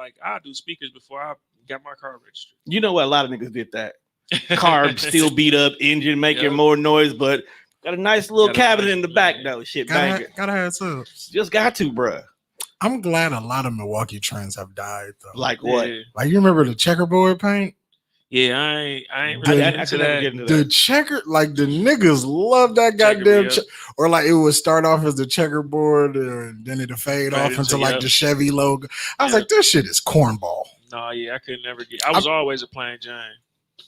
like, I'll do speakers before I got my car registered. You know what? A lot of niggas did that. Car still beat up, engine making more noise, but got a nice little cabinet in the back though. Shit, gotta have subs. Just got to, bruh. I'm glad a lot of Milwaukee trends have died though. Like what? Like you remember the checkerboard paint? Yeah, I ain't I really could into never that. get into The that. checker, like the niggas love that goddamn or like it would start off as the checkerboard and then it'd fade off into like the Chevy logo. I was like, this shit is cornball. No, yeah, I could never get. I was always a plain Jane.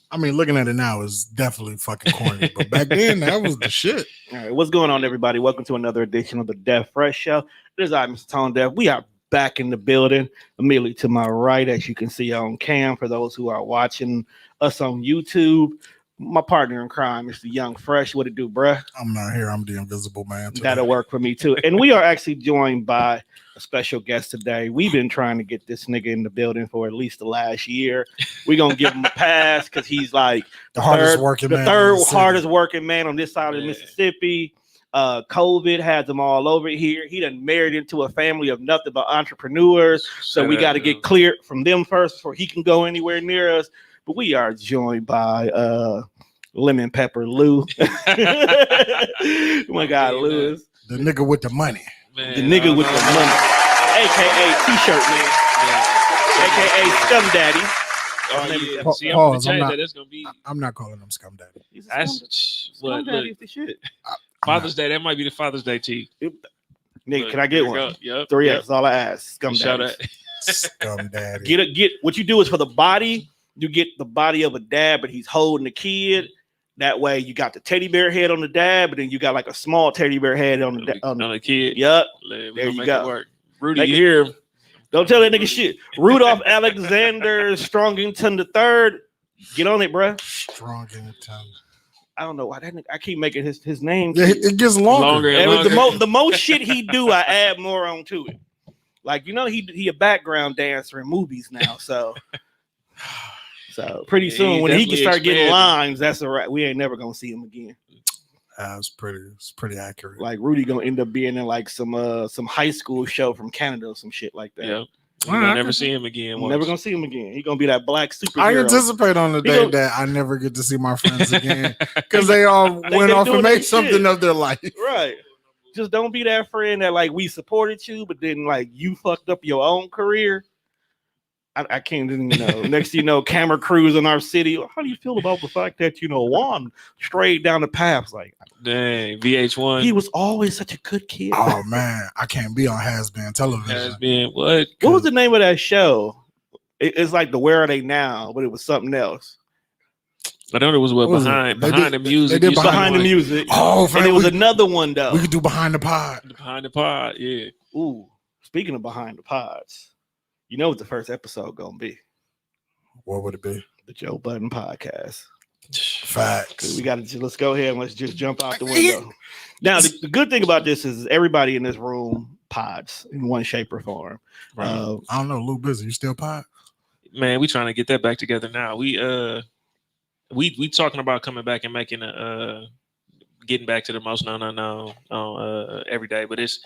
I mean, looking at it now is definitely fucking corny, but back then that was the shit. All right, what's going on, everybody? Welcome to another edition of the Deaf Fresh Show. This is I, Mr. Tone Deaf. We are back in the building. Immediately to my right, as you can see on cam, for those who are watching us on YouTube, my partner in crime is the Young Fresh. What it do, bruh? I'm not here. I'm the invisible man today. That'll work for me too. And we are actually joined by a special guest today. We've been trying to get this nigga in the building for at least the last year. We're gonna give him a pass because he's like the hardest working man. The third hardest working man on this side of Mississippi. COVID has them all over here. He done married into a family of nothing but entrepreneurs. So we got to get cleared from them first before he can go anywhere near us. But we are joined by Lemon Pepper Lou. Oh my God, Lewis. The nigga with the money. Man, the nigga with the money. AKA T-shirt man. AKA Scum Daddy. See, I'm gonna that's gonna be. I'm not calling him Scum Daddy. That's Scum Daddy is the shit. Father's Day. That might be the Father's Day tea. Nigga, can I get one? Yep. 3 That's all I ask. Scum Daddy. Scum Daddy. Get what you do is for the body. You get the body of a dad, but he's holding the kid. That way, you got the teddy bear head on the dad, but then you got like a small teddy bear head on the kid. Yep. There you go. Rudy, you hear? Don't tell that nigga shit. Rudolph Alexander Strongington III. Get on it, bruh. Strongington. I don't know why that nigga, I keep making his name. Yeah, it gets longer. And the most shit he do, I add more on to it. Like, you know, he a background dancer in movies now, so pretty soon when he can start getting lines, that's all right. We ain't never gonna see him again. It's pretty accurate. Like Rudy gonna end up being in like some high school show from Canada or some shit like that. Yeah. We'll never see him again. Never gonna see him again. He gonna be that black superhero. I anticipate on the day that I never get to see my friends again because they all went off and made something of their life. Right. Just don't be that friend that like we supported you, but then like you fucked up your own career. I can't even know. Next thing you know, camera crews in our city. How do you feel about the fact that Juan strayed down the path? Like, dang, VH1. He was always such a good kid. Oh man, I can't be on Has-Been television. Has-Been what? What was the name of that show? It's like the Where Are They Now, but it was something else. I know it was behind the music. They did behind the music. Oh, and it was another one though. We could do behind the pod. Behind the pod, yeah. Ooh, speaking of behind the pods. You know what the first episode gonna be? What would it be? The Joe Budden podcast. Facts. We got to let's go ahead and let's just jump out the window. Now, the good thing about this is everybody in this room pods in one shape or form. Right. I don't know, Lou Busy. You still pod? Man, we trying to get that back together now. We talking about coming back and making getting back to the most known every day, but it's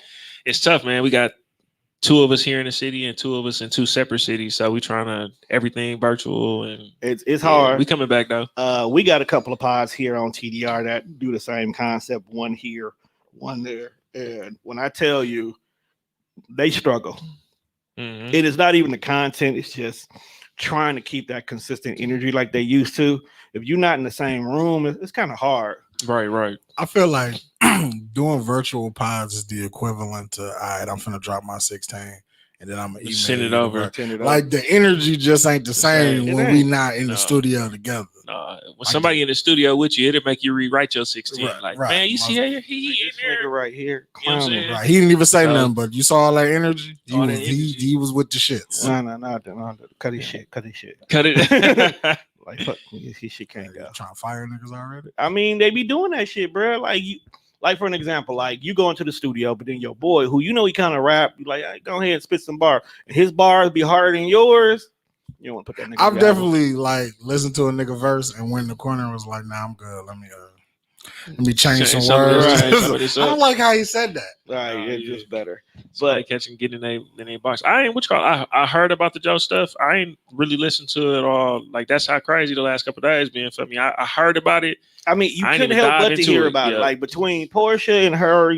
tough, man. We got 2 of us here in the city and 2 of us in 2 separate cities. So we trying to everything virtual and it's hard. We coming back though. We got a couple of pods here on TDR that do the same concept. One here, one there. And when I tell you, they struggle. Mm-hmm. It is not even the content. It's just trying to keep that consistent energy like they used to. If you're not in the same room, it's kind of hard. Right. I feel like doing virtual pods is the equivalent to, all right, I'm finna drop my 16 and then I'm gonna send it over. Like the energy just ain't the same when we not in the studio together. When somebody in the studio with you, it'll make you rewrite your 16. Right. Man, you see how he in there right here. You know what I'm saying? Right. He didn't even say nothing, but you saw all that energy. He was with the shits. No. Cut his shit. Cut it. Like, fuck, he shit can't go. Trying to fire niggas already? I mean, they be doing that shit, bro. Like for an example, like you go into the studio, but then your boy, who you know he kind of rap, you like, hey, go ahead and spit some bar, and his bars be harder than yours. You don't want to put that nigga. I've definitely like listened to a nigga verse and went in the corner and was like, nah, I'm good. Let me Let me change some Some of words. this, I don't like how he said that. Right, it's just better. But catching getting in a box. I ain't I heard about the Joe stuff. I ain't really listened to it all. Like that's how crazy the last couple of days been for me. I heard about it. I mean, you couldn't help but to hear about it. Like between Portia and her,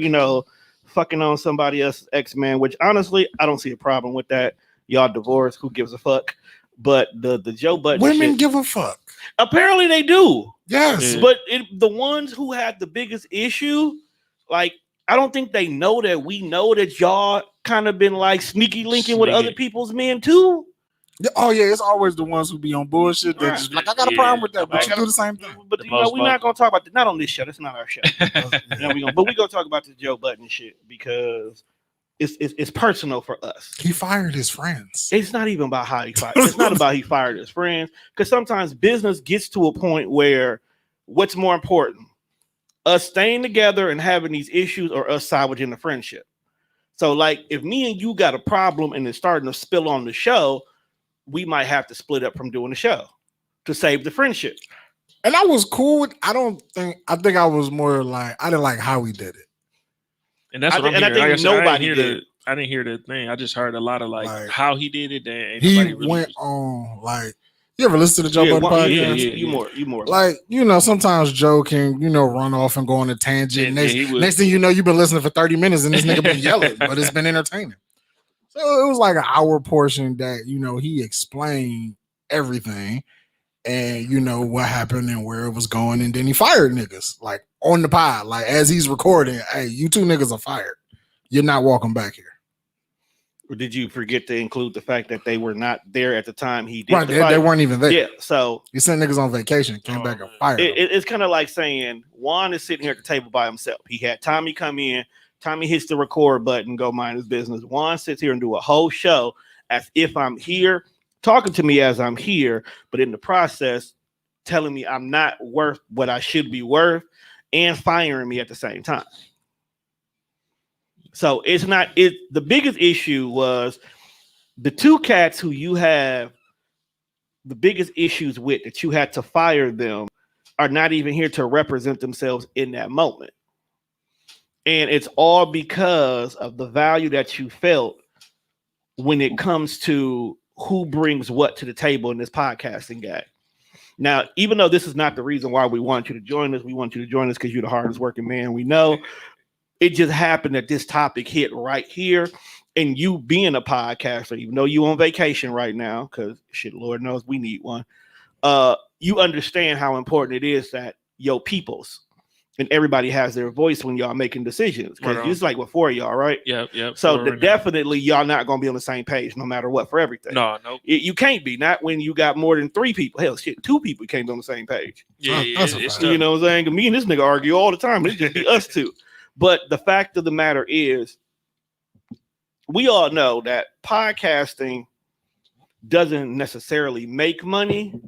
fucking on somebody else's ex-man, which honestly, I don't see a problem with that. Y'all divorced, who gives a fuck? But the Joe Budden women shit, give a fuck. Apparently they do. Yes. But the ones who had the biggest issue, like, I don't think they know that we know that y'all kind of been like sneaky linking with other people's men too. Oh yeah, it's always the ones who be on bullshit. They're just like, I got a problem with that, but you do the same thing. But we're not gonna talk about that. Not on this show. That's not our show. But we gonna talk about the Joe Budden shit because it's personal for us. He fired his friends. It's not even about how he fired. It's not about he fired his friends, because sometimes business gets to a point where what's more important, us staying together and having these issues, or us salvaging the friendship. So, like, if me and you got a problem and it's starting to spill on the show, we might have to split up from doing the show to save the friendship. And I was cool with. I think I was more like, I didn't like how he did it. And that's what I'm hearing. I think nobody did. I didn't hear the thing. I just heard a lot of like how he did it. And he really went on like. You ever listen to the Joe Budden podcast? Yeah, you more. Like, sometimes Joe can, run off and go on a tangent. Next thing you know, you've been listening for 30 minutes and this nigga been yelling, but it's been entertaining. So it was like an hour portion that, he explained everything and, what happened and where it was going. And then he fired niggas, like, on the pod. Like, as he's recording, hey, you two niggas are fired. You're not welcome back here. Or did you forget to include the fact that they were not there at the time he did? Right, they weren't even there. Yeah, so you sent niggas on vacation, came back and fired. It's kind of like saying Juan is sitting here at the table by himself. He had Tommy come in. Tommy hits the record button, go mind his business. Juan sits here and do a whole show as if I'm here, talking to me as I'm here, but in the process, telling me I'm not worth what I should be worth and firing me at the same time. So the biggest issue was the two cats who you have the biggest issues with, that you had to fire them, are not even here to represent themselves in that moment. And it's all because of the value that you felt when it comes to who brings what to the table in this podcasting game. Now, even though this is not the reason why we want you to join us, we want you to join us because you're the hardest working man we know. It just happened that this topic hit right here, and you being a podcaster, even though you on vacation right now, because shit, Lord knows we need one. You understand how important it is that your peoples and everybody has their voice when y'all making decisions. Because it's like with four of y'all, right? Yep. So definitely y'all not gonna be on the same page no matter what for everything. No. You can't be. Not when you got more than three people. Hell, shit, two people can't be on the same page. Yeah, it's you know what I'm saying? Me and this nigga argue all the time. It's just be us two. But the fact of the matter is, we all know that podcasting doesn't necessarily make money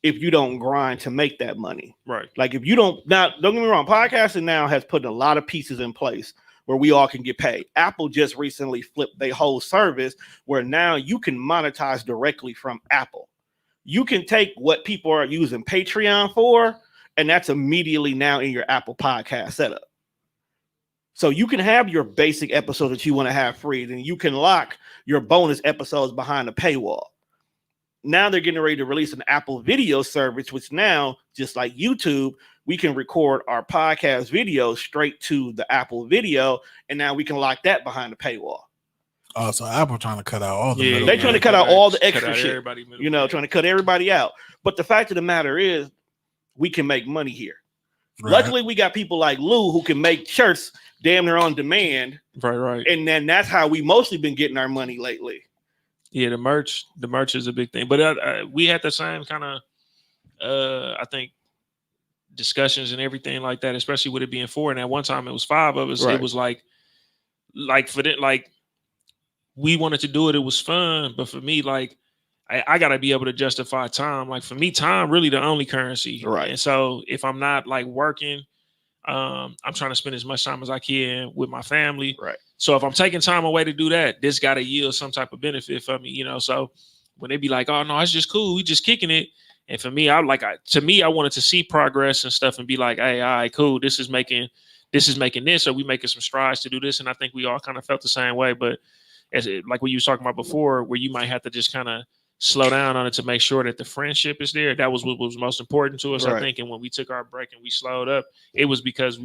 if you don't grind to make that money. Right. Like if you don't, now don't get me wrong, podcasting now has put a lot of pieces in place where we all can get paid. Apple just recently flipped their whole service where now you can monetize directly from Apple. You can take what people are using Patreon for, and that's immediately now in your Apple podcast setup. So you can have your basic episode that you want to have free, then you can lock your bonus episodes behind a paywall. Now they're getting ready to release an Apple video service, which now, just like YouTube, we can record our podcast videos straight to the Apple video, and now we can lock that behind the paywall. Oh, so Apple trying to cut out all the they're trying to cut out all the extra shit, trying to cut everybody out. But the fact of the matter is, we can make money here. Right. Luckily, we got people like Lou who can make shirts damn near on demand. Right. And then that's how we mostly been getting our money lately. Yeah, the merch is a big thing. But we had the same kind of, I think, discussions and everything like that, especially with it being 4. And at one time, it was 5 of us. Right. It was like for that, like we wanted to do it. It was fun. But for me, like, I got to be able to justify time. Like for me, time really the only currency. Right. And so if I'm not like working, I'm trying to spend as much time as I can with my family. Right. So if I'm taking time away to do that, this got to yield some type of benefit for me, So when they be like, oh no, it's just cool, we just kicking it. And for me, I wanted to see progress and stuff and be like, hey, all right, cool. This is making this, or we making some strides to do this. And I think we all kind of felt the same way. But like what you was talking about before, where you might have to just kind of slow down on it to make sure that the friendship is there. That was what was most important to us, I think. And when we took our break and we slowed up, it was because,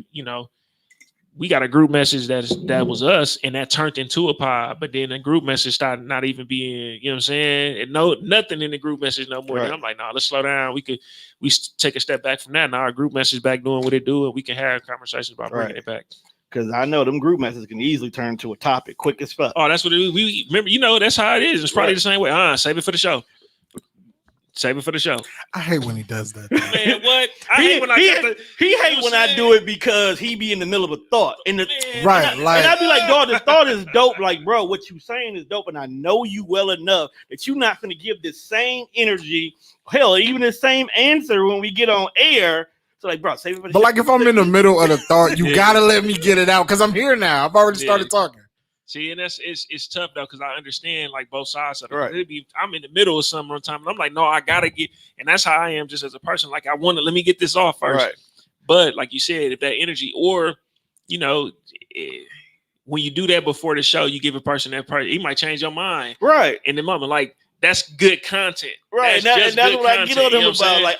we got a group message that was us, and that turned into a pod. But then the group message started not even being, you know what I'm saying? And nothing in the group message no more. And I'm like, nah, let's slow down. We take a step back from that. Now our group message back doing what it do, and we can have conversations about bringing it back. Because I know them group messages can easily turn to a topic quick as fuck. Oh, that's what it is. We remember, that's how it is. It's probably the same way. Save it for the show. Save it for the show. I hate when he does that. Man, what? I hate when I do it because he be in the middle of a thought. And I'd be like, dog, this thought is dope. Like, bro, what you saying is dope. And I know you well enough that you're not going to give the same energy, hell, even the same answer when we get on air. So like, bro, save it for the show. But like, if I'm in the middle of the thought, you got to let me get it out because I'm here now. I've already started talking. See, and it's tough though, because I understand like both sides of it. I'm in the middle of something one time, and I'm like, no, I gotta get, and that's how I am just as a person. Like, I want to let me get this off first. Right. But like you said, if that energy, or when you do that before the show, you give a person that part, he might change your mind. Right. In the moment, like that's good content. Right. That's what I get on them about. Like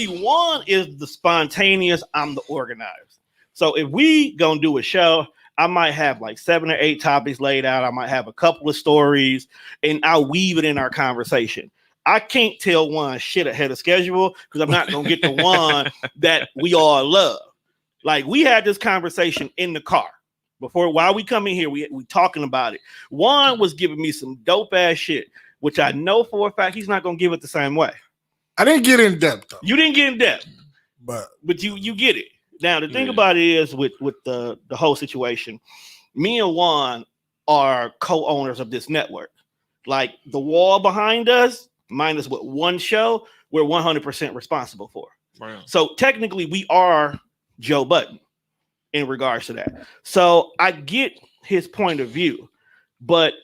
one is the spontaneous. I'm the organized. So if we gonna do a show, I might have like 7 or 8 topics laid out. I might have a couple of stories, and I'll weave it in our conversation. I can't tell one shit ahead of schedule because I'm not going to get the one that we all love. Like, we had this conversation in the car while we come in here, we talking about it. One was giving me some dope ass shit, which I know for a fact he's not going to give it the same way. I didn't get in depth though. You didn't get in depth, but you get it. Now, the thing about it is with the whole situation, me and Juan are co-owners of this network. Like, the wall behind us, minus one show, we're 100% responsible for. Right. So technically, we are Joe Budden in regards to that. So I get his point of view, but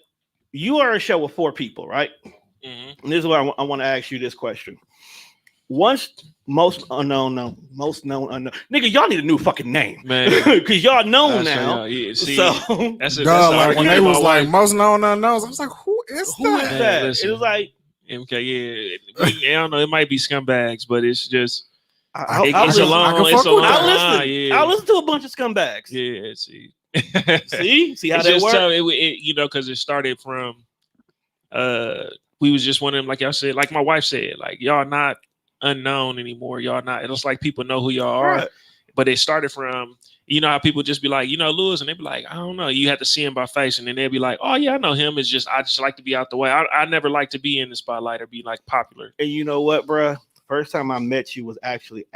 you are a show with 4 people, right? Mm-hmm. And this is why I want to ask you this question. Most known. Nigga, y'all need a new fucking name, man, because y'all known now. So that's like when they was like most known unknowns, I was like, who is that? Man, it was like MK. I don't know. It might be scumbags, but it's just I'll listen to a bunch of scumbags. Yeah, see how they work. Because it started from we was just one of them, like y'all said, like my wife said, like y'all not unknown anymore. Y'all not. It's like people know who y'all are, right. But it started from, how people just be like, Lewis, and they be like, I don't know. You have to see him by face, and then they'll be like, oh yeah, I know him. It's just I just like to be out the way. I never like to be in the spotlight or be like popular. And you know what, bro? First time I met you was actually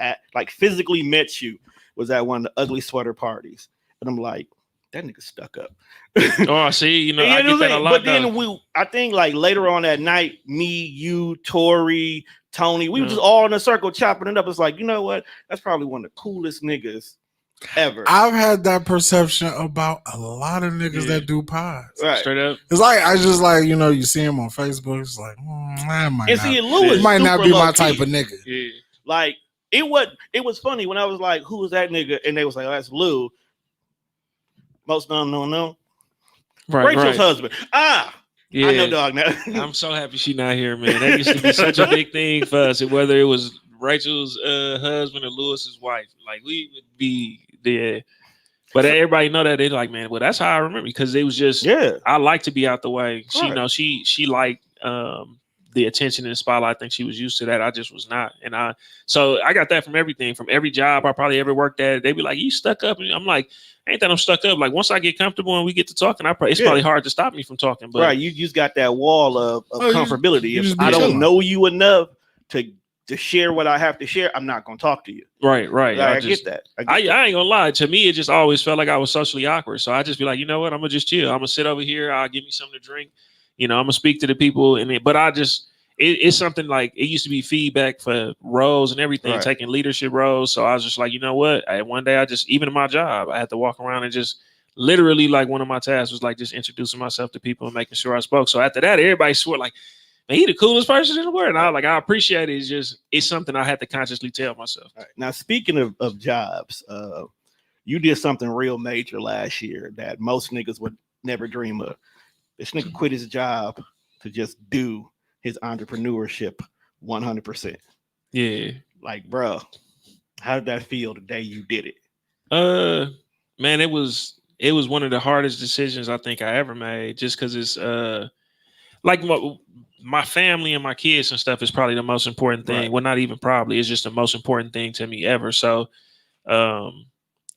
physically met you was at one of the ugly sweater parties, and I'm like, that nigga stuck up. Oh, see, I get that a lot. But then I think like later on that night, me, you, Tori, Tony, we were just all in a circle chopping it up. It's like, you know what? That's probably one of the coolest niggas ever. I've had that perception about a lot of niggas that do pods. Right. Straight up. It's like, I just like, you see him on Facebook. It's like, Lewis might not be my type of nigga. Yeah. Like, it was funny when I was like, who was that nigga? And they was like, oh, that's Lou. Most no. Rachel's husband. Yeah. I know, dog. Now I'm so happy she not here, man. That used to be such a big thing for us. Whether it was Rachel's husband or Lewis's wife, like we would be there. But everybody know that. They're like, man, well, that's how I remember, because it was just, I like to be out the way. She, she liked the attention and the spotlight. I think she was used to that. I just was not. And so I got that from everything, from every job I probably ever worked at. They'd be like, you stuck up. And I'm like, ain't that I'm stuck up. Like, once I get comfortable and we get to talking, it's probably hard to stop me from talking. But right, you just got that wall of comfortability. If I don't know you enough to share what I have to share, I'm not going to talk to you. Right. Like, I get that. I ain't gonna lie. To me, it just always felt like I was socially awkward. So I just be like, you know what? I'm gonna just chill. I'm gonna sit over here. I'll give me something to drink. I'm gonna speak to the people. But I just, it's something like, it used to be feedback for roles and everything, taking leadership roles. So I was just like, you know what? One day even in my job, I had to walk around and just literally, like, one of my tasks was like just introducing myself to people and making sure I spoke. So after that, everybody swore like, man, he the coolest person in the world. And I appreciate it. It's something I had to consciously tell myself. Right. Now, speaking of jobs, you did something real major last year that most niggas would never dream of. This nigga quit his job to just do his entrepreneurship 100%. Yeah. Like, bro, how did that feel the day you did it? Man, it was one of the hardest decisions I think I ever made, just because it's like my family and my kids and stuff is probably the most important thing. Right. Well, not even probably, it's just the most important thing to me ever. So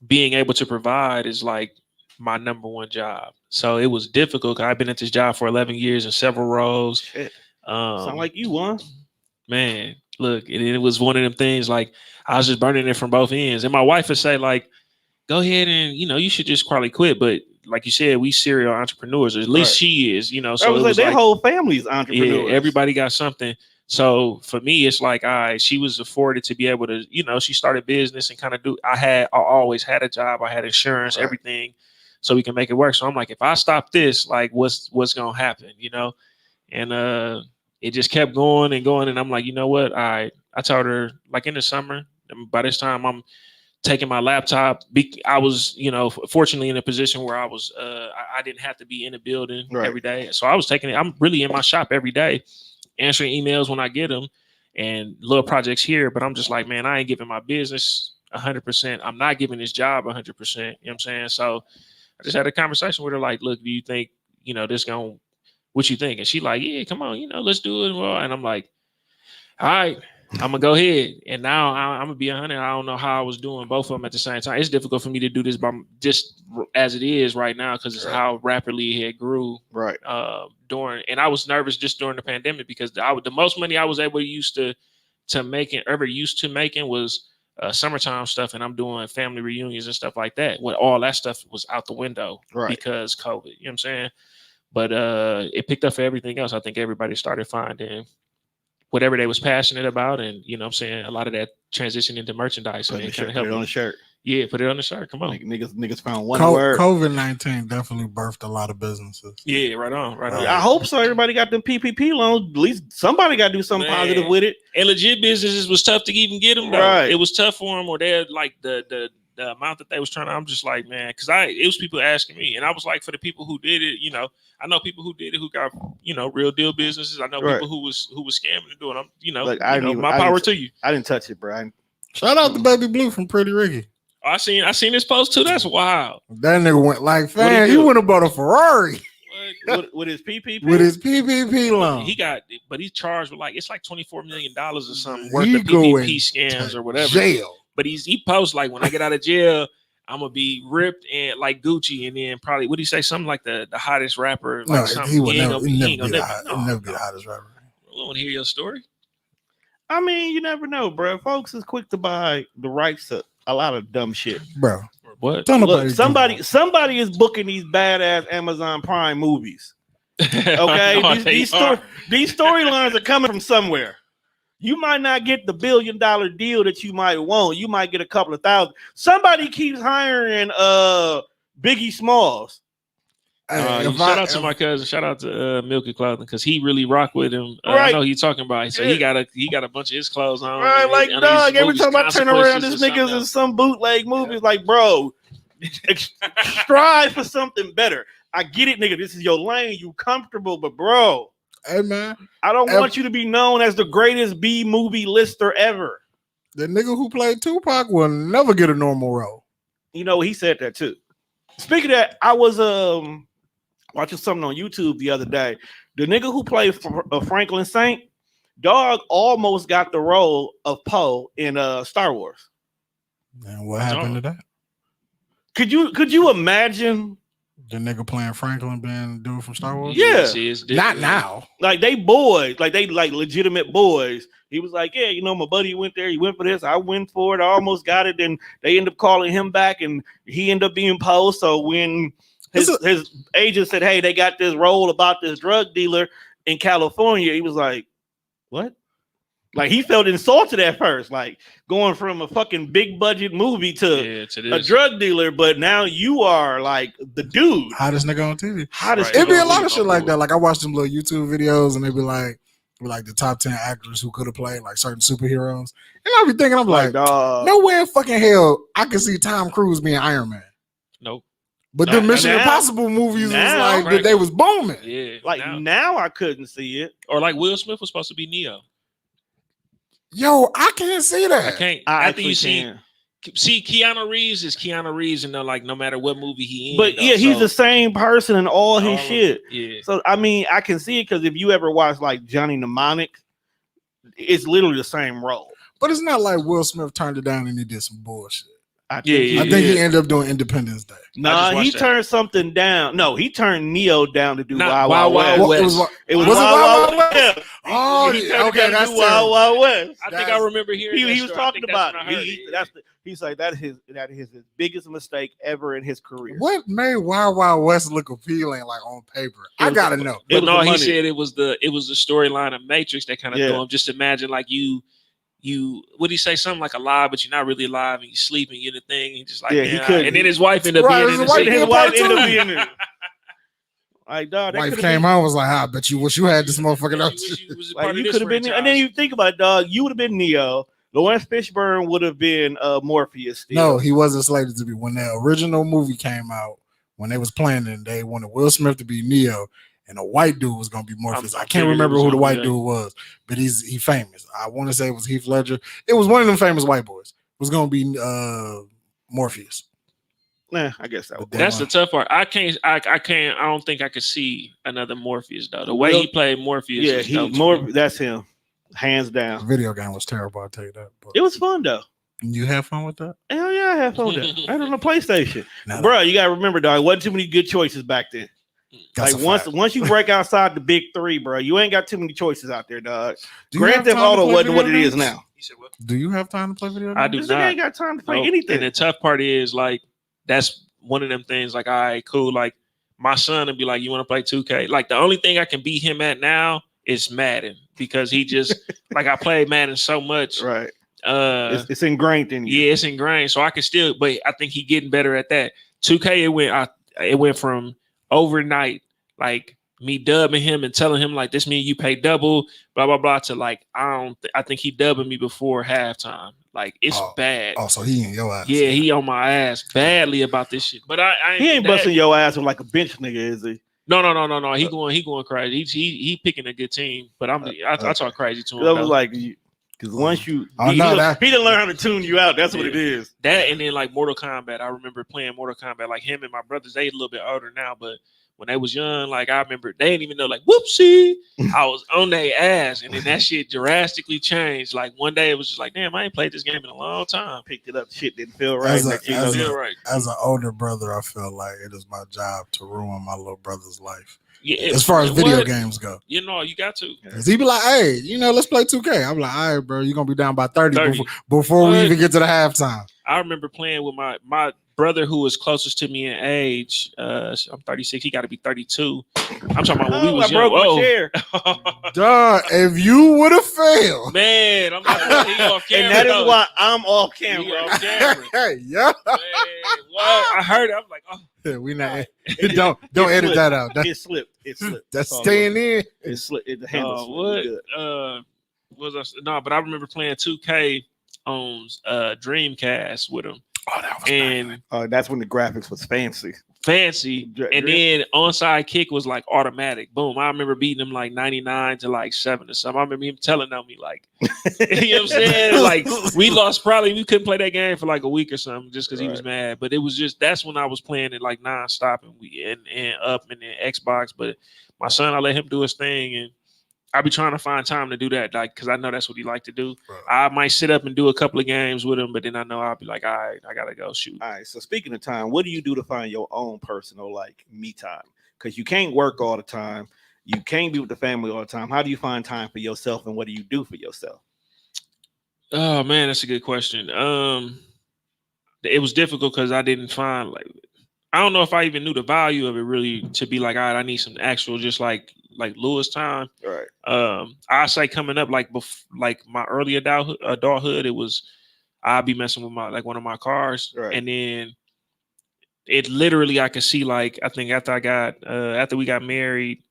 being able to provide is like my number one job. So it was difficult. I've been at this job for 11 years in several roles. Shit. Sound like you won. Man, look, it was one of them things like I was just burning it from both ends. And my wife would say, like, go ahead and, you should just probably quit. But like you said, we serial entrepreneurs, or at least she is, So it was their whole family's entrepreneurs. Yeah, everybody got something. So for me, it's like, she was afforded to be able to, she started business and kind of I always had a job. I had insurance, everything, so we can make it work. So I'm like, if I stop this, like what's going to happen, And it just kept going and going. And I'm like, you know what? I told her, like, in the summer, by this time I'm taking my laptop. I was, fortunately in a position where I was, I didn't have to be in the building every day. So I was taking it. I'm really in my shop every day, answering emails when I get them and little projects here. But I'm just like, man, I ain't giving my business 100%. I'm not giving this job 100%. You know what I'm saying? So I just had a conversation with her. Like, look, do you think, this going, what you think? And she like, yeah, come on, let's do it. And I'm like, all right, I'm gonna go ahead. And now I'm gonna be 100. I don't know how I was doing both of them at the same time. It's difficult for me to do this by just as it is right now, because it's how rapidly it grew. Right. And I was nervous just during the pandemic, because the most money I was ever used to making was summertime stuff, and I'm doing family reunions and stuff like that. When all that stuff was out the window because COVID. You know what I'm saying? But it picked up for everything else. I think everybody started finding whatever they was passionate about. And, you know what I'm saying, a lot of that transitioned into merchandise. And it kind of helped. Put it on the shirt. Yeah, put it on the shirt. Come on. Like, niggas found one word. COVID-19 definitely birthed a lot of businesses. Yeah, right on. I hope so. Everybody got them PPP loans. At least somebody got to do something positive with it. And legit businesses was tough to even get them, though. Right. It was tough for them, or they had, like, the amount that they was trying to, I'm just like, man, because it was people asking me, and I was like, for the people who did it, I know people who did it who got, real deal businesses. I know people who was scamming and doing them. Like, my power to you. I didn't touch it, Brian. Shout out to Baby Blue from Pretty Ricky. I seen this post too. That's wild. That nigga went like, fam, he went and bought a Ferrari. With his PPP? With his PPP loan. But he's charged with it's like $24 million or something worth of PPP scams or whatever. Jail. But he posts like, when I get out of jail, I'm gonna be ripped and like Gucci, and then probably what do you say? Something like the hottest rapper. Like no, he would never be the hottest rapper. I want to hear your story. I mean, you never know, bro. Folks is quick to buy the rights to a lot of dumb shit, bro. What? Look, somebody is booking these badass Amazon Prime movies. Okay, no, these storylines are coming from somewhere. You might not get the $1 billion deal that you might want. You might get a couple of thousand. Somebody keeps hiring Biggie Smalls. Shout out to my cousin. Shout out to Milky Clothing, because he really rock with him. I know he's talking about. So he got a bunch of his clothes on. Right, like dog. Every time I turn around, this nigga's in some bootleg movies. Like, bro, strive for something better. I get it, nigga. This is your lane. You comfortable, but bro. Hey man, I don't want you to be known as the greatest B movie lister ever. The nigga who played Tupac will never get a normal role. He said that too. Speaking of that, I was watching something on YouTube the other day. The nigga who played Franklin Saint, dog almost got the role of Poe in Star Wars. And what happened to that? Could you imagine? The nigga playing Franklin being dude from Star Wars? Yeah. Not now. Like, they boys. Like, they like legitimate boys. He was like, yeah, my buddy went there. He went for this. I went for it. I almost got it. And they end up calling him back, and he ended up being Poe. So when his agent said, hey, they got this role about this drug dealer in California, he was like, what? Like, he felt insulted at first, like going from a fucking big budget movie to a drug dealer, but now you are like the dude. Hottest nigga on TV. Hottest. It'd be a lot of shit like that. Like, I watched them little YouTube videos, and they'd be like, like the top 10 actors who could have played like certain superheroes. And I be thinking, I'm like, dog. no way in fucking hell I can see Tom Cruise being Iron Man. Nope. But the Mission Impossible movies was like right. they was booming. Yeah. Like now I couldn't see it. Or like Will Smith was supposed to be Neo. Yo, I can't see that. I can't. I after you see Keanu Reeves is Keanu Reeves, and like no matter what movie he in. But though, he's the same person in all his shit. Yeah. So I mean, I can see it because if you ever watch like Johnny Mnemonic, it's literally the same role. But it's not like Will Smith turned it down and he did some bullshit. I think he ended up doing Independence Day. Nah, he turned something down. No, he turned Neo down to do Wild West. It was Wild West. Oh, okay, that's Wild West. I think I remember hearing he was talking about it. He's like that is his biggest mistake ever in his career. What made Wild Wild West look appealing like on paper? I gotta know. But no, he said it was the storyline of Matrix that kind of threw him. Just imagine like you what did he say? Something like alive, but you're not really alive, and you sleep and you're the thing. And just like he could. And then his wife ended up being in the his wife ended up being in it. Like, dog, wife came home was like, I bet you wish you had this motherfucker. You could have been, and then you think about it, dog. You would have been Neo. Lawrence Fishburne would have been Morpheus. Still. No, he wasn't slated to be. When the original movie came out, when they was planning, they wanted Will Smith to be Neo. And a white dude was gonna be Morpheus. I can't remember who the white dude was, but he famous. I want to say it was Heath Ledger. It was one of them famous white boys. It was gonna be Morpheus. Nah, I guess that's the tough part. I don't think I could see another Morpheus though. The way he played Morpheus, that's him, hands down. The video game was terrible. I'll tell you that. But it was fun though. You have fun with that? Hell yeah, I had fun with that. I had on the PlayStation, bro. You gotta remember, dog. Wasn't too many good choices back then. That's like once you break outside the big three, bro, you ain't got too many choices out there, dog. Grand Theft Auto wasn't what it is now. Do you have time to play video games? I do not. I ain't got time to play anything. And the tough part is like that's one of them things. Like, all right, cool. Like my son would be like, "You want to play 2K?" Like the only thing I can beat him at now is Madden because he just like I played Madden so much. Right. It's ingrained in you. Yeah, it's ingrained. So I can still, but I think he's getting better at that. 2K, it went from overnight, like me dubbing him and telling him like this means you pay double, blah blah blah, to like I think he dubbing me before halftime. Like it's bad. Oh, so he in your ass. Yeah, he on my ass badly about this shit. But I he ain't busting your ass with like a bench nigga, is he? No. He going crazy. He picking a good team, but I talk crazy to him. That was like because once you he didn't learn how to tune you out. That's what it is. That and then like Mortal Kombat. I remember playing Mortal Kombat. Like him and my brothers, they a little bit older now, but when they was young, like I remember they didn't even know, like, whoopsie, I was on their ass. And then that shit drastically changed. Like one day it was just like, damn, I ain't played this game in a long time. Picked it up, shit didn't feel right. As an older brother, I feel like it is my job to ruin my little brother's life. Yeah, as far as video games go. You know, you got to. He be like, hey, let's play 2K. I'm like, all right, bro, you're going to be down by 30. Before we even get to the halftime. I remember playing with my brother who was closest to me in age. I'm 36. He got to be 32. I'm talking about when we was young. My chair. Duh, if you would have failed. Man, I'm not off camera. And that is why I'm off camera. Off camera. Hey, yeah. Man, what? I heard it. I'm like, oh. Yeah, we not. Don't edit that out. It slipped. That's staying in. It slipped. The handle slipped. But I remember playing 2K on Dreamcast with him. Oh, that was and that's when the graphics was fancy. And then onside kick was like automatic. Boom. I remember beating him like 99 to like 7 or something. I remember him telling on me like, you know what I'm saying? Like we couldn't play that game for like a week or something just because he was mad. But it was just, that's when I was playing it like nonstop and up and then Xbox. But my son, I let him do his thing and I be trying to find time to do that, like, because I know that's what he like to do. Right. I might sit up and do a couple of games with him, but then I know I'll be like, all right, I gotta go shoot. All right. So speaking of time, what do you do to find your own personal like me time? Because you can't work all the time, you can't be with the family all the time. How do you find time for yourself, and what do you do for yourself? Oh man, that's a good question. It was difficult because I didn't find I don't know if I even knew the value of it really to be like, all right, I need some actual just like Lewis time. Right. I say coming up like my early adulthood, it was I'd be messing with one of my cars, right. And then it literally I could see like I think after we got married,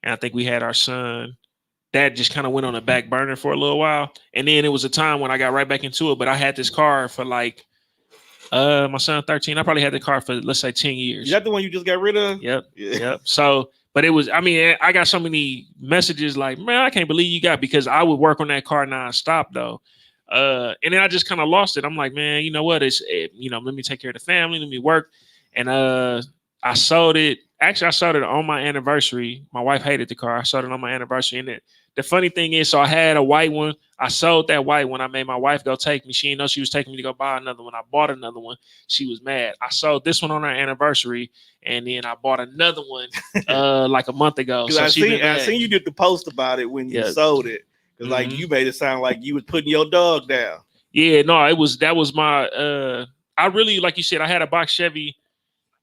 and I think we had our son, that just kind of went on the back burner for a little while. And then it was a time when I got right back into it. But I had this car for like my son 13. I probably had the car for let's say 10 years. Is that the one you just got rid of? Yep. Yeah. Yep. So, but it was, I mean, I got so many messages like, man, I can't believe you got, because I would work on that car nonstop though. And then I just kind of lost it. I'm like, man, you know what? Let me take care of the family, let me work. And I sold it. Actually, I sold it on my anniversary. My wife hated the car. I sold it on my anniversary. And the funny thing is, so I had a white one. I sold that white one. I made my wife go take me. She didn't know she was taking me to go buy another one. I bought another one. She was mad. I sold this one on our anniversary, and then I bought another one like a month ago. So I seen you did the post about it when you sold it. Because like you made it sound like you was putting your dog down. Yeah, no, that was my I really, like you said, I had a box Chevy.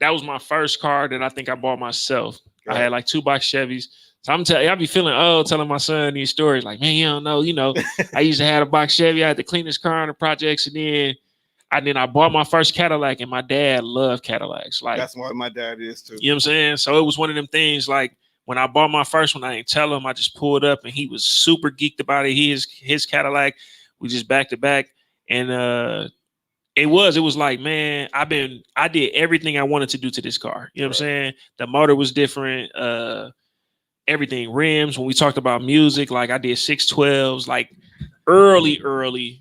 That was my first car that I think I bought myself. Right. I had like 2 box Chevys. So I'm telling you, I be feeling old telling my son these stories. Like, man, you don't know, I used to have a box Chevy. I had to clean this car in the projects, and then I bought my first Cadillac, and my dad loved Cadillacs. Like, that's what my dad is too. You know what I'm saying? So it was one of them things. Like when I bought my first one, I didn't tell him. I just pulled up, and he was super geeked about it. His Cadillac. We just back to back, and It was like, man, I did everything I wanted to do to this car. You know what I'm saying? The motor was different. Everything, rims. When we talked about music, like I did 612s, like early.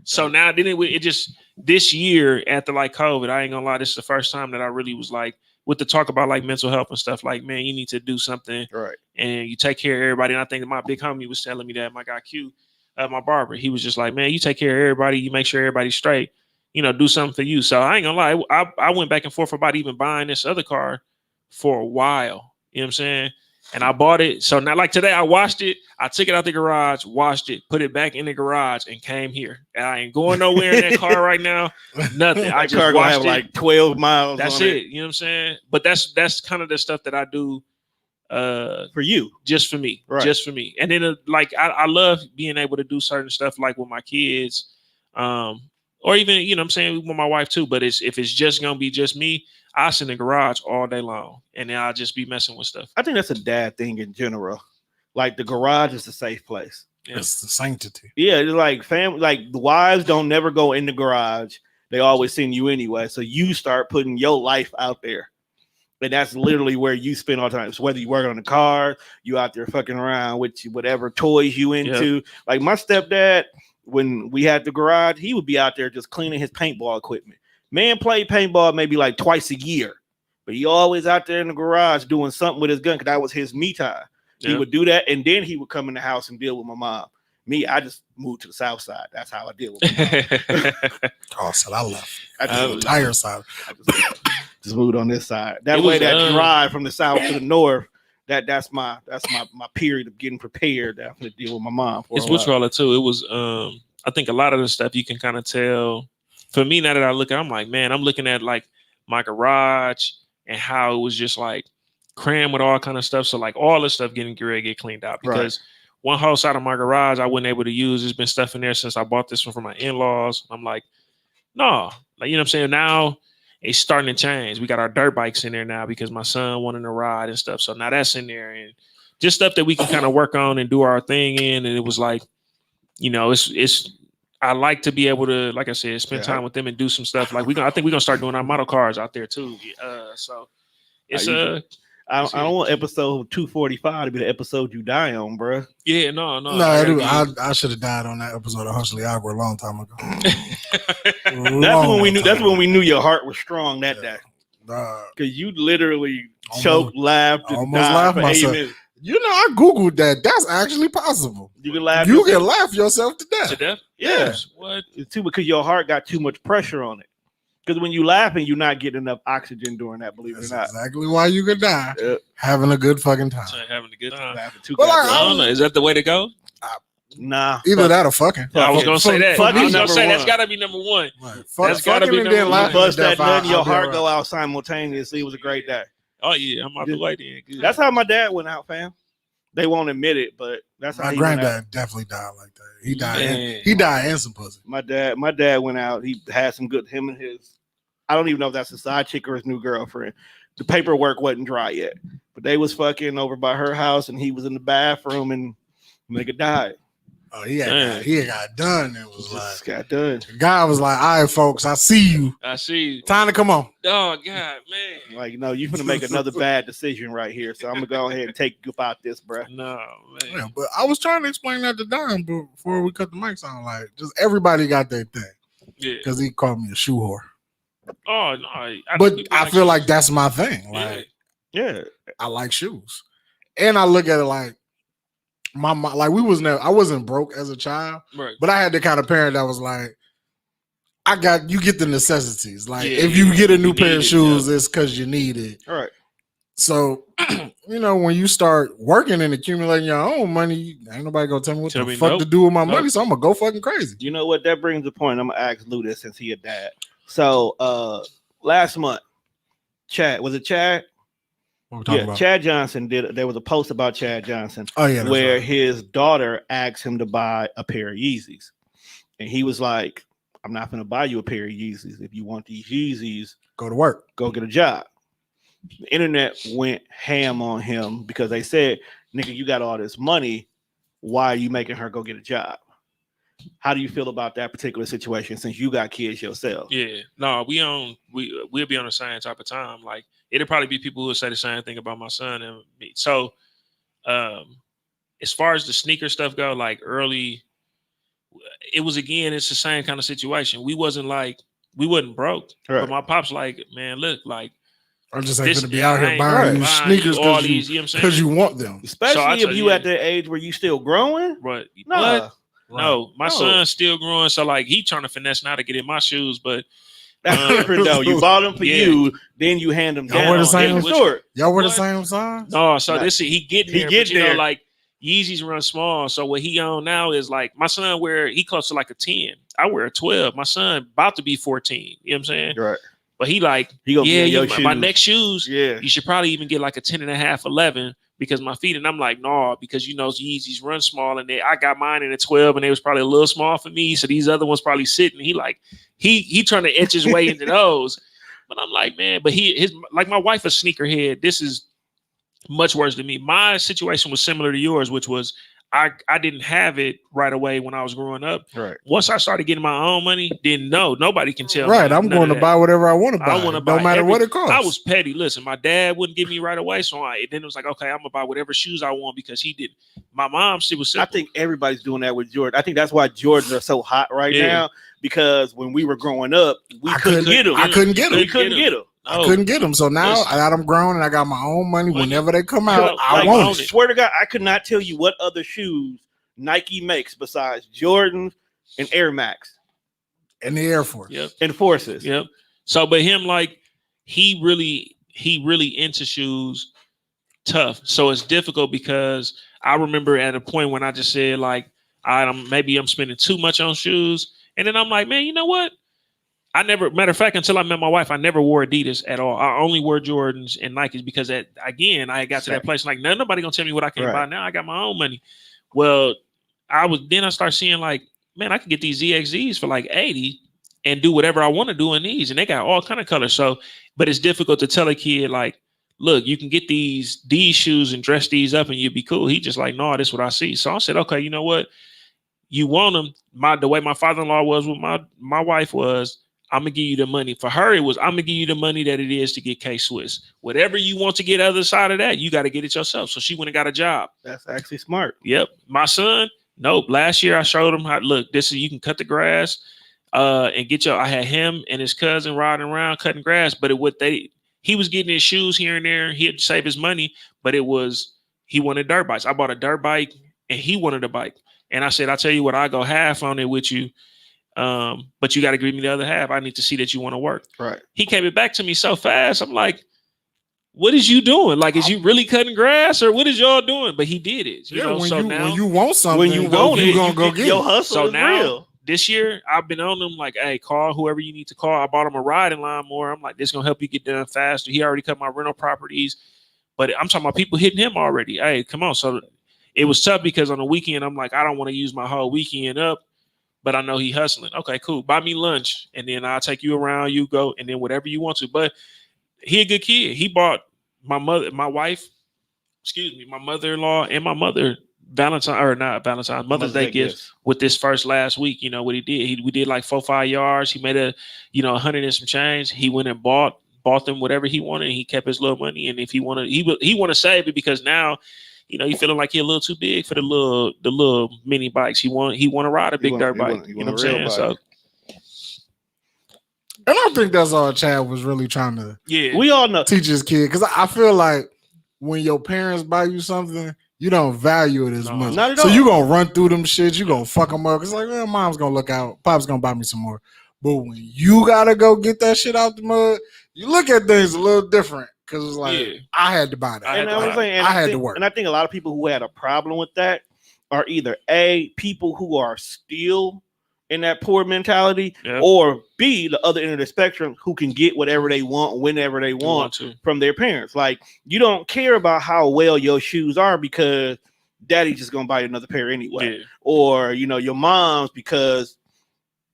So now then it just, this year after like COVID, I ain't gonna lie, this is the first time that I really was like, with the talk about like mental health and stuff, like, man, you need to do something. Right. And you take care of everybody. And I think my big homie was telling me that, my guy Q, my barber, he was just like, man, you take care of everybody, you make sure everybody's straight, do something for you. So I ain't gonna lie, I went back and forth about even buying this other car for a while. You know what I'm saying? And I bought it. So now, like today, I washed it. I took it out the garage, washed it, put it back in the garage, and came here. And I ain't going nowhere in that car right now. Nothing. I just car have like 12 miles. That's it. You know what I'm saying? But that's kind of the stuff that I do for you, just for me, right. Just for me. And then like I love being able to do certain stuff like with my kids, or even what I'm saying, with my wife too. But if it's just gonna be just me, I sit in the garage all day long, and then I'll just be messing with stuff. I think that's a dad thing in general. Like the garage is a safe place. Yeah. It's the sanctity. Yeah, it's like family. Like the wives don't never go in the garage. They always send you anyway. So you start putting your life out there. And that's literally where you spend all the time. So whether you work on the car, you out there fucking around with whatever toys you into. Yep. Like my stepdad, when we had the garage, he would be out there just cleaning his paintball equipment. Man played paintball maybe like twice a year, but he always out there in the garage doing something with his gun because that was his me time. Yep. He would do that, and then he would come in the house and deal with my mom. Me, I just moved to the south side. That's how I deal with my mom. Oh, so I left. I just the entire side. Just moved on this side. That way, that drive from the south to the north, that's my period of getting prepared to deal with my mom. It's Butchroller too. It was I think a lot of the stuff you can kind of tell. For me, now that I look at, I'm like, man, I'm looking at like my garage and how it was just like crammed with all kind of stuff. So like all this stuff getting ready to get cleaned out because one whole side of my garage I wasn't able to use. There's been stuff in there since I bought this one from my in-laws. I'm like, no, like, you know what I'm saying? Now it's starting to change. We got our dirt bikes in there now because my son wanted to ride and stuff. So now that's in there and just stuff that we can kind of work on and do our thing in. And it was like, it's I like to be able to, like I said, spend time with them and do some stuff. Like I think we're gonna start doing our model cars out there too. So it's I don't want episode 245 to be the episode you die on, bro. Yeah, no. I should have died on that episode of Hushly Agua a long time ago. That's when we knew your heart was strong that day. Because you literally choked, laughed, and almost laughed myself. I googled that. That's actually possible. You can laugh. You can laugh yourself to death. To death? Yes. What? It's too because your heart got too much pressure on it. Because when you laughing, you're not getting enough oxygen during that. Believe it or not. Exactly why you could die. Yep. Having a good fucking time. Having a good time. I don't know. Is that the way to go? Nah. Either that or fucking. I was gonna say that. I was gonna say that's gotta be number one. Right. That's gotta be number one. Bust that nut and your heart go out simultaneously. It was a great day. Oh yeah, I'm out the way then. Good. That's how my dad went out, fam. They won't admit it, but that's how my granddad definitely died like that. He died. He died in some pussy. My dad went out. He had some good. Him and his. I don't even know if that's a side chick or his new girlfriend. the paperwork wasn't dry yet. But they was fucking over by her house, and he was in the bathroom, and nigga died. Oh, he got done. It was Just like got done. the guy was like, "All right, folks, I see you. Time to come on." Oh God, man! Like, no, you finna make another bad decision right here. So I'm gonna go ahead and take you about this, bro. No, man. Yeah, but I was trying to explain that to Don before we cut the mics on. Like, just everybody got their thing. Yeah. Because he called me a shoe whore. Oh no! I feel like that's my thing. Like, yeah, I like shoes, and I look at it like. My mom, like I wasn't broke as a child, right. But I had the kind of parent that was like, you get the necessities. Like if you get a new pair of shoes, it's because you need it. All right. So, when you start working and accumulating your own money, ain't nobody gonna tell me what the fuck to do with my money. So I'm gonna go fucking crazy. You know what? That brings the point. I'm gonna ask Lou this since he a dad. So last month, Chad, was it Chad? About? Chad Johnson there was a post about Chad Johnson where his daughter asked him to buy a pair of Yeezys, and he was like, I'm not going to buy you a pair of Yeezys. If you want these Yeezys, go to work, go get a job. The internet went ham on him because they said, nigga, you got all this money, why are you making her go get a job? How do you feel about that particular situation since you got kids yourself? Yeah, no, we'll be on the same type of time. Like, it'll probably be people who will say the same thing about my son and me. So, as far as the sneaker stuff go, like early, it's the same kind of situation. We wasn't broke, right. But my pop's like, man, look, like, I'm just ain't gonna be out here buying you sneakers because you want them, especially if you at the age where you still growing. But no. No, my son's still growing, so like he trying to finesse now to get in my shoes, but that's different though. You bought them for you, then you hand them down. Y'all wear the same size? No, so he getting there. Like Yeezys run small, so what he on now is like my son he close to like a 10. I wear a 12. My son about to be 14. You know what I'm saying? Right. But he like, my next shoes, you should probably even get like a 10 and a half, 11. Because my feet, and I'm like, no, because Yeezys run small, and I got mine in a 12, and they was probably a little small for me. So these other ones probably sitting. He trying to etch his way into those. But I'm like, man, but my wife a sneakerhead. This is much worse than me. My situation was similar to yours, which was I didn't have it right away when I was growing up. Right. Once I started getting my own money, then nobody can tell me. Right. I'm going to buy whatever I want to buy. I want to buy no matter what it costs. I was petty. Listen, my dad wouldn't give me right away. So then it was like, okay, I'm gonna buy whatever shoes I want because he didn't. My mom, she was simple. I think everybody's doing that with Jordan. I think that's why Jordans are so hot right now. Because when we were growing up, we couldn't get them. I couldn't get them. We couldn't get them. I couldn't get them. So now I got them grown and I got my own money. Whenever they come out, I want it. Swear to God, I could not tell you what other shoes Nike makes besides Jordans and Air Max and the Air Force. Yep. And Forces. Yep. So, but him, like, he really into shoes tough. So it's difficult because I remember at a point when I just said, like, maybe I'm spending too much on shoes. And then I'm like, man, you know what? Matter of fact, until I met my wife, I never wore Adidas at all. I only wore Jordans and Nikes because I got to that place like, nobody gonna tell me what I can buy now. I got my own money. Well, I started seeing like, man, I can get these ZXZs for like 80 and do whatever I want to do in these. And they got all kind of colors. So, but it's difficult to tell a kid like, look, you can get these shoes and dress these up and you'll be cool. He just like, no, this is what I see. So I said, okay, you know what? You want them. The way my father-in-law was with my wife was, I'm gonna give you the money. For her, it was I'm gonna give you the money that it is to get K-Swiss. Whatever you want to get other side of that, you got to get it yourself. So she went and got a job. That's actually smart. Yep. My son, nope. Last year I showed him how. Look, you can cut the grass, and get I had him and his cousin riding around cutting grass. But he was getting his shoes here and there. He had to save his money, but he wanted dirt bikes. I bought a dirt bike and he wanted a bike. And I said, I'll tell you what, I'll go half on it with you. But you got to give me the other half. I need to see that you want to work. Right. He came back to me so fast. I'm like, what is you doing? Like, is you really cutting grass or what is y'all doing? But he did it. When you want something, you're gonna go get your hustle. So now, real. This year, I've been on them like, hey, call whoever you need to call. I bought him a riding lawnmower. I'm like, this is gonna help you get done faster. He already cut my rental properties, but I'm talking about people hitting him already. Hey, come on. So it was tough because on the weekend, I'm like, I don't want to use my whole weekend up. But I know he hustling. Okay, cool. Buy me lunch, and then I'll take you around. You go, and then whatever you want to. But he a good kid. He bought my mother-in-law and my mother Mother's Day gifts with this first last week. You know what he did? We did like 4-5 yards. He made a 100 and some change. He went and bought them whatever he wanted. And he kept his little money, and if he wanted, he want to save it because now, he feeling like he a little too big for the little mini bikes. He want to ride a big dirt bike. You know what I'm saying? So. And I think that's all Chad was really trying to. Yeah, we all know teach his kid, because I feel like when your parents buy you something, you don't value it as much. Not at all. So you gonna run through them shit. You gonna fuck them up. It's like, mom's gonna look out. Pop's gonna buy me some more. But when you gotta go get that shit out the mud, you look at things a little different. Because it's like, I had to buy that. I had to work. And I think a lot of people who had a problem with that are either A, people who are still in that poor mentality, or B, the other end of the spectrum, who can get whatever they want whenever they want from their parents. Like, you don't care about how well your shoes are because daddy's just gonna buy you another pair anyway. Or your mom's, because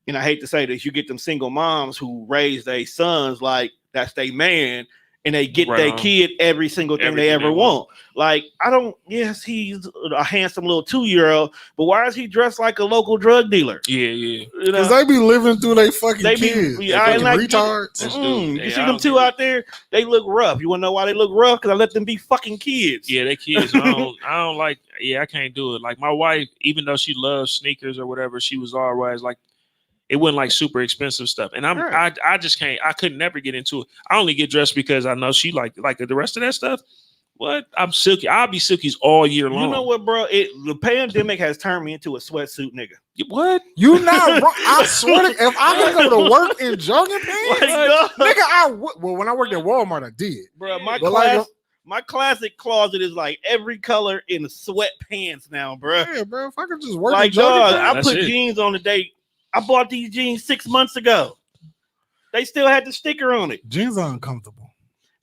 I hate to say this, you get them single moms who raise their sons like that's their man, and they get their kid every single thing they ever want. Like, yes, he's a handsome little 2-year-old, but why is he dressed like a local drug dealer? Yeah. Because they be living through their fucking kids. They fucking retards. You see them two out there, they look rough. You want to know why they look rough? Because I let them be fucking kids. Yeah, they kids. I don't like, I can't do it. Like, my wife, even though she loves sneakers or whatever, she was always like, it wasn't like super expensive stuff. And I just can't, I could never get into it. I only get dressed because I know she like the rest of that stuff. What? I'm silky. I'll be silkies all year long. You know what, bro? The pandemic has turned me into a sweatsuit nigga. What? You not wrong. I swear to, if I can go to work in jogging pants, nigga, well, when I worked at Walmart, I did. Bro, my classic closet is like every color in sweatpants now, bro. Yeah, bro. If I could just work in jogging pants. I put jeans on the day. I bought these jeans 6 months ago. They still had the sticker on it. Jeans are uncomfortable.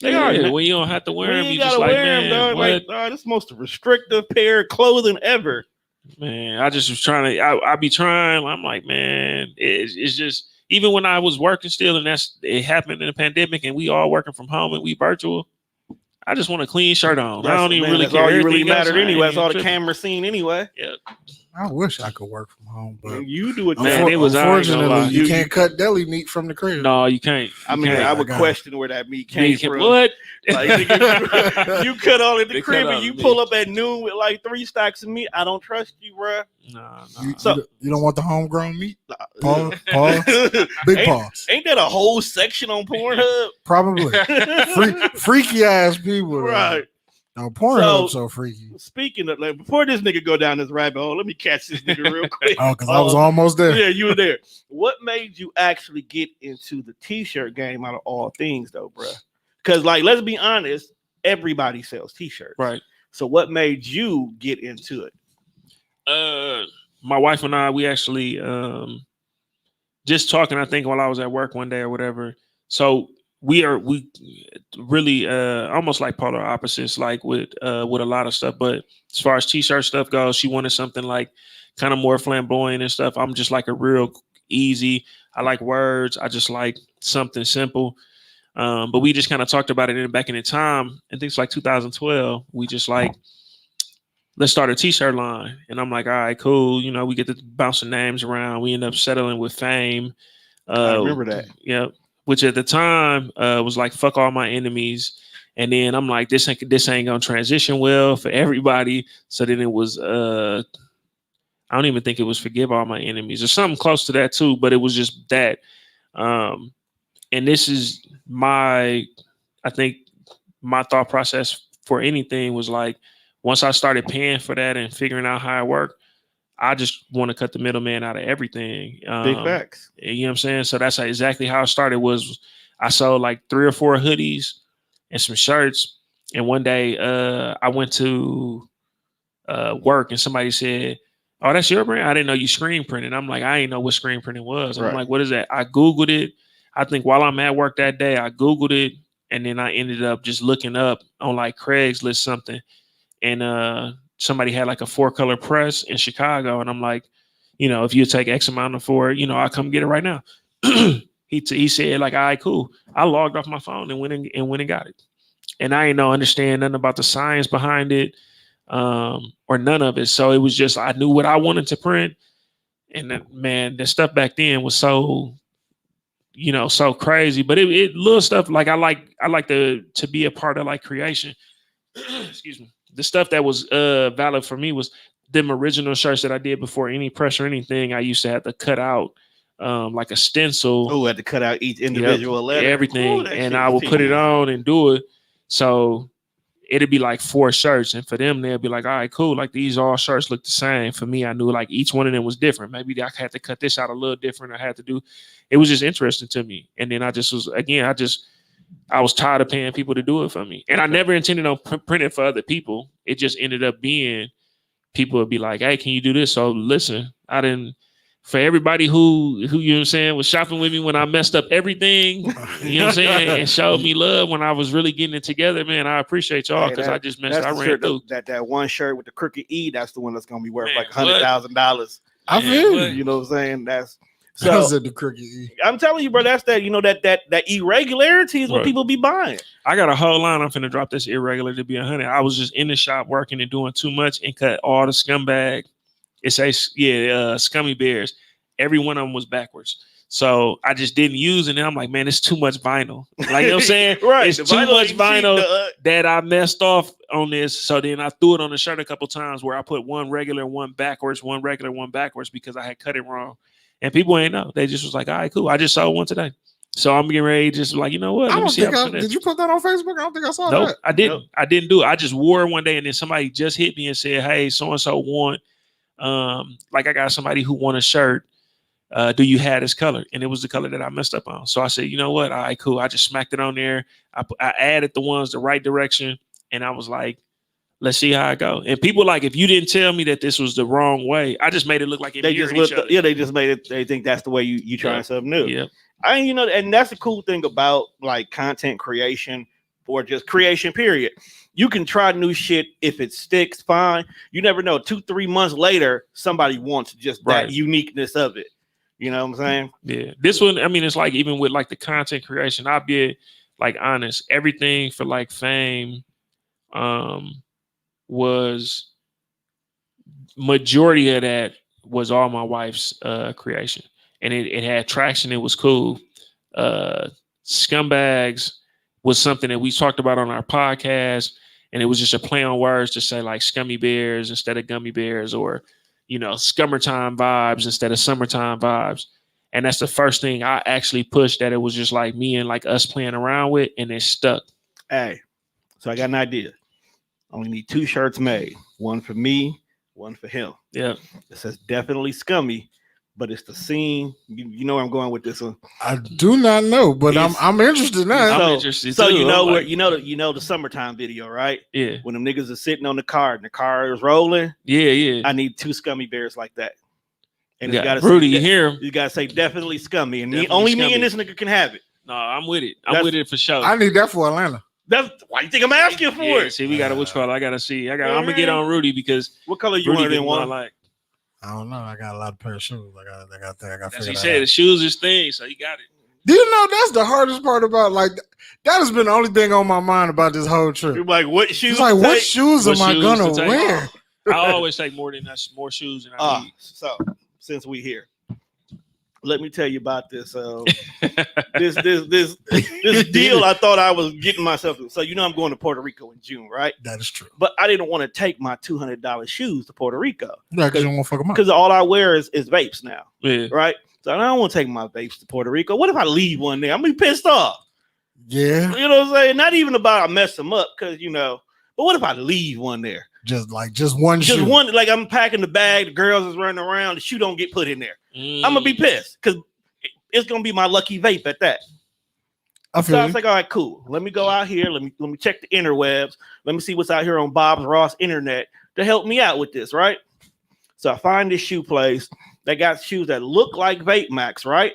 They are. When you don't have to wear them, you just like, man, dog. Like, this is the most restrictive pair of clothing ever. Man, I just was trying to. I be trying. I'm like, man, it's just, even when I was working still, and it happened in the pandemic, and we all working from home and we virtual. I just want a clean shirt on. I don't even really care. All you really mattered anyway. That's all the camera seen anyway. Yeah. I wish I could work from home, but you do it. Man, it was unfortunately you can't cut deli meat from the crib. No, you can't. I would question where that meat came from. What? Like, you cut all in the crib and you pull up at noon with like 3 stacks of meat. I don't trust you, bro. No. You don't want the homegrown meat? Pause. Big pause. Ain't that a whole section on Pornhub? Probably. Freaky ass people. Right. No, Pornhub's so freaky. Speaking of, before this nigga go down this rabbit hole, let me catch this nigga real quick. Because I was almost there. Yeah, you were there. What made you actually get into the t-shirt game out of all things, though, bro? Because, like, let's be honest, everybody sells t-shirts. Right. So what made you get into it? My wife and I, we actually just talking, I think, while I was at work one day or whatever. So we really almost like polar opposites, like with a lot of stuff. But as far as t-shirt stuff goes, she wanted something like kind of more flamboyant and stuff. I'm just like a real easy. I like words. I just like something simple. But we just kind of talked about it back in the time. I think it's like 2012. We just like, let's start a t-shirt line. And I'm like, all right, cool. You know, we get to bouncing names around. We end up settling with Fame. I remember that. Yeah. Which at the time was like, fuck all my enemies. And then I'm like, this ain't gonna transition well for everybody. So then it was, I don't even think it was forgive all my enemies or something close to that too. But it was just that. And this is I think my thought process for anything was like, once I started paying for that and figuring out how it worked, I just want to cut the middleman out of everything. Big facts. You know what I'm saying? So that's exactly how it started. Was I sold like 3 or 4 hoodies and some shirts. And one day I went to work and somebody said, oh, that's your brand? I didn't know you screen printed. I'm like, I didn't know what screen printing was. I'm like, what is that? I Googled it. I think while I'm at work that day, I Googled it. And then I ended up just looking up on like Craigslist something. And somebody had like a 4-color press in Chicago. And I'm like, you know, if you take X amount for it, you know, I'll come get it right now. He said like, all right, cool. I logged off my phone and went and got it. And I ain't understand nothing about the science behind it, or none of it. So it was just I knew what I wanted to print, and man, the stuff back then was so, so crazy. But it little stuff like I like to be a part of like creation. Excuse me. The stuff that was valid for me was them original shirts that I did before any press or anything. I used to have to cut out like a stencil. Oh, had to cut out each individual letter, everything, and I would put it on and do it. So it'd be like 4 shirts, and for them they'd be like, all right, cool. Like these all shirts look the same. For me, I knew like each one of them was different. Maybe I had to cut this out a little different. I had to do. It was just interesting to me, and then I was tired of paying people to do it for me, and I never intended on printing for other people. It just ended up being people would be like, hey, can you do this? So listen, I didn't. For everybody who you know what I'm saying was shopping with me when I messed up everything, you know what I'm saying, and showed me love when I was really getting it together, man. I appreciate y'all because I just messed. I ran through that one shirt with the crooked E. That's the one that's gonna be worth like $100,000. I feel you know what I'm saying. That's because of the crooked E. I'm telling you, bro. That's that. You know that irregularity is what people be buying. I got a whole line. I'm finna drop this irregular to be 100. I was just in the shop working and doing too much and cut all the scumbag. It says, Scummy Bears. Every one of them was backwards. So I just didn't use it. And I'm like, man, it's too much vinyl. Like, you know what I'm saying? Right. It's too much vinyl that I messed off on this. So then I threw it on the shirt a couple times where I put one regular, one backwards, one regular, one backwards because I had cut it wrong. And people ain't know. They just was like, all right, cool. I just saw one today. So I'm getting ready just like, you know what? Did you put that on Facebook? I don't think I saw that. I didn't. Nope. I didn't do it. I just wore it one day and then somebody just hit me and said, hey, so-and-so want, like I got somebody who want a shirt. Do you have this color? And it was the color that I messed up on. So I said, you know what? All right, cool. I just smacked it on there. I added the ones the right direction. And I was like, let's see how I go. And people like, if you didn't tell me that this was the wrong way, I just made it look like it. They just they just made it. They think that's the way you trying something new. Yeah. And that's the cool thing about like content creation or just creation, period. You can try new shit. If it sticks, fine. You never know. 2-3 months later, somebody wants just that uniqueness of it. You know what I'm saying? Yeah. This one, I mean, it's like even with like the content creation, I'll be like honest. Everything for like fame was majority of that was all my wife's creation. And it had traction. It was cool. Scumbags was something that we talked about on our podcast. And it was just a play on words to say like Scummy Bears instead of Gummy Bears, or Scummertime vibes instead of Summertime vibes. And that's the first thing I actually pushed, that it was just like me and like us playing around with, and it stuck. Hey, so I got an idea. Only need 2 shirts made. One for me, one for him. Yeah. It says definitely Scummy, but it's the scene. You know where I'm going with this one. I do not know, but I'm interested now. I'm interested so too. You know where the Summertime video, right? Yeah. When them niggas are sitting on the car and the car is rolling. Yeah. I need 2 Scummy Bears like that. And you got Rudy, you hear him? You gotta say definitely Scummy, and definitely only Scummy. me and this nigga can have it. No, I'm with it. I'm with it for sure. I need that for Atlanta. That's why you think I'm asking for it. See, we got which color? I gotta see. I'm gonna get on Rudy because what color you want? Like, I don't know. I got a lot of pair of shoes. I got. As he said, the shoes is thing, so he got it. Do you know that's the hardest part about that has been the only thing on my mind about this whole trip. You're like, what shoes? It's like, what shoes am I gonna wear? I always take more shoes than I need. So since we here, let me tell you about this. This deal I thought I was getting myself. So I'm going to Puerto Rico in June, right? That is true. But I didn't want to take my $200 shoes to Puerto Rico. Yeah, because you don't want to fuck them up. Because all I wear is vapes now. Yeah. Right. So I don't want to take my vapes to Puerto Rico. What if I leave one there? I'm gonna be pissed off. Yeah. You know what I'm saying? Not even about I mess them up, because but what if I leave one there? Just one shoe. Just one, like I'm packing the bag, the girls is running around, the shoe don't get put in there. I'm gonna be pissed because it's gonna be my lucky vape at that. I was like, all right, cool. Let me go out here. Let me check the interwebs. Let me see what's out here on Bob's Ross internet to help me out with this, right? So I find this shoe place. They got shoes that look like Vape Max, right?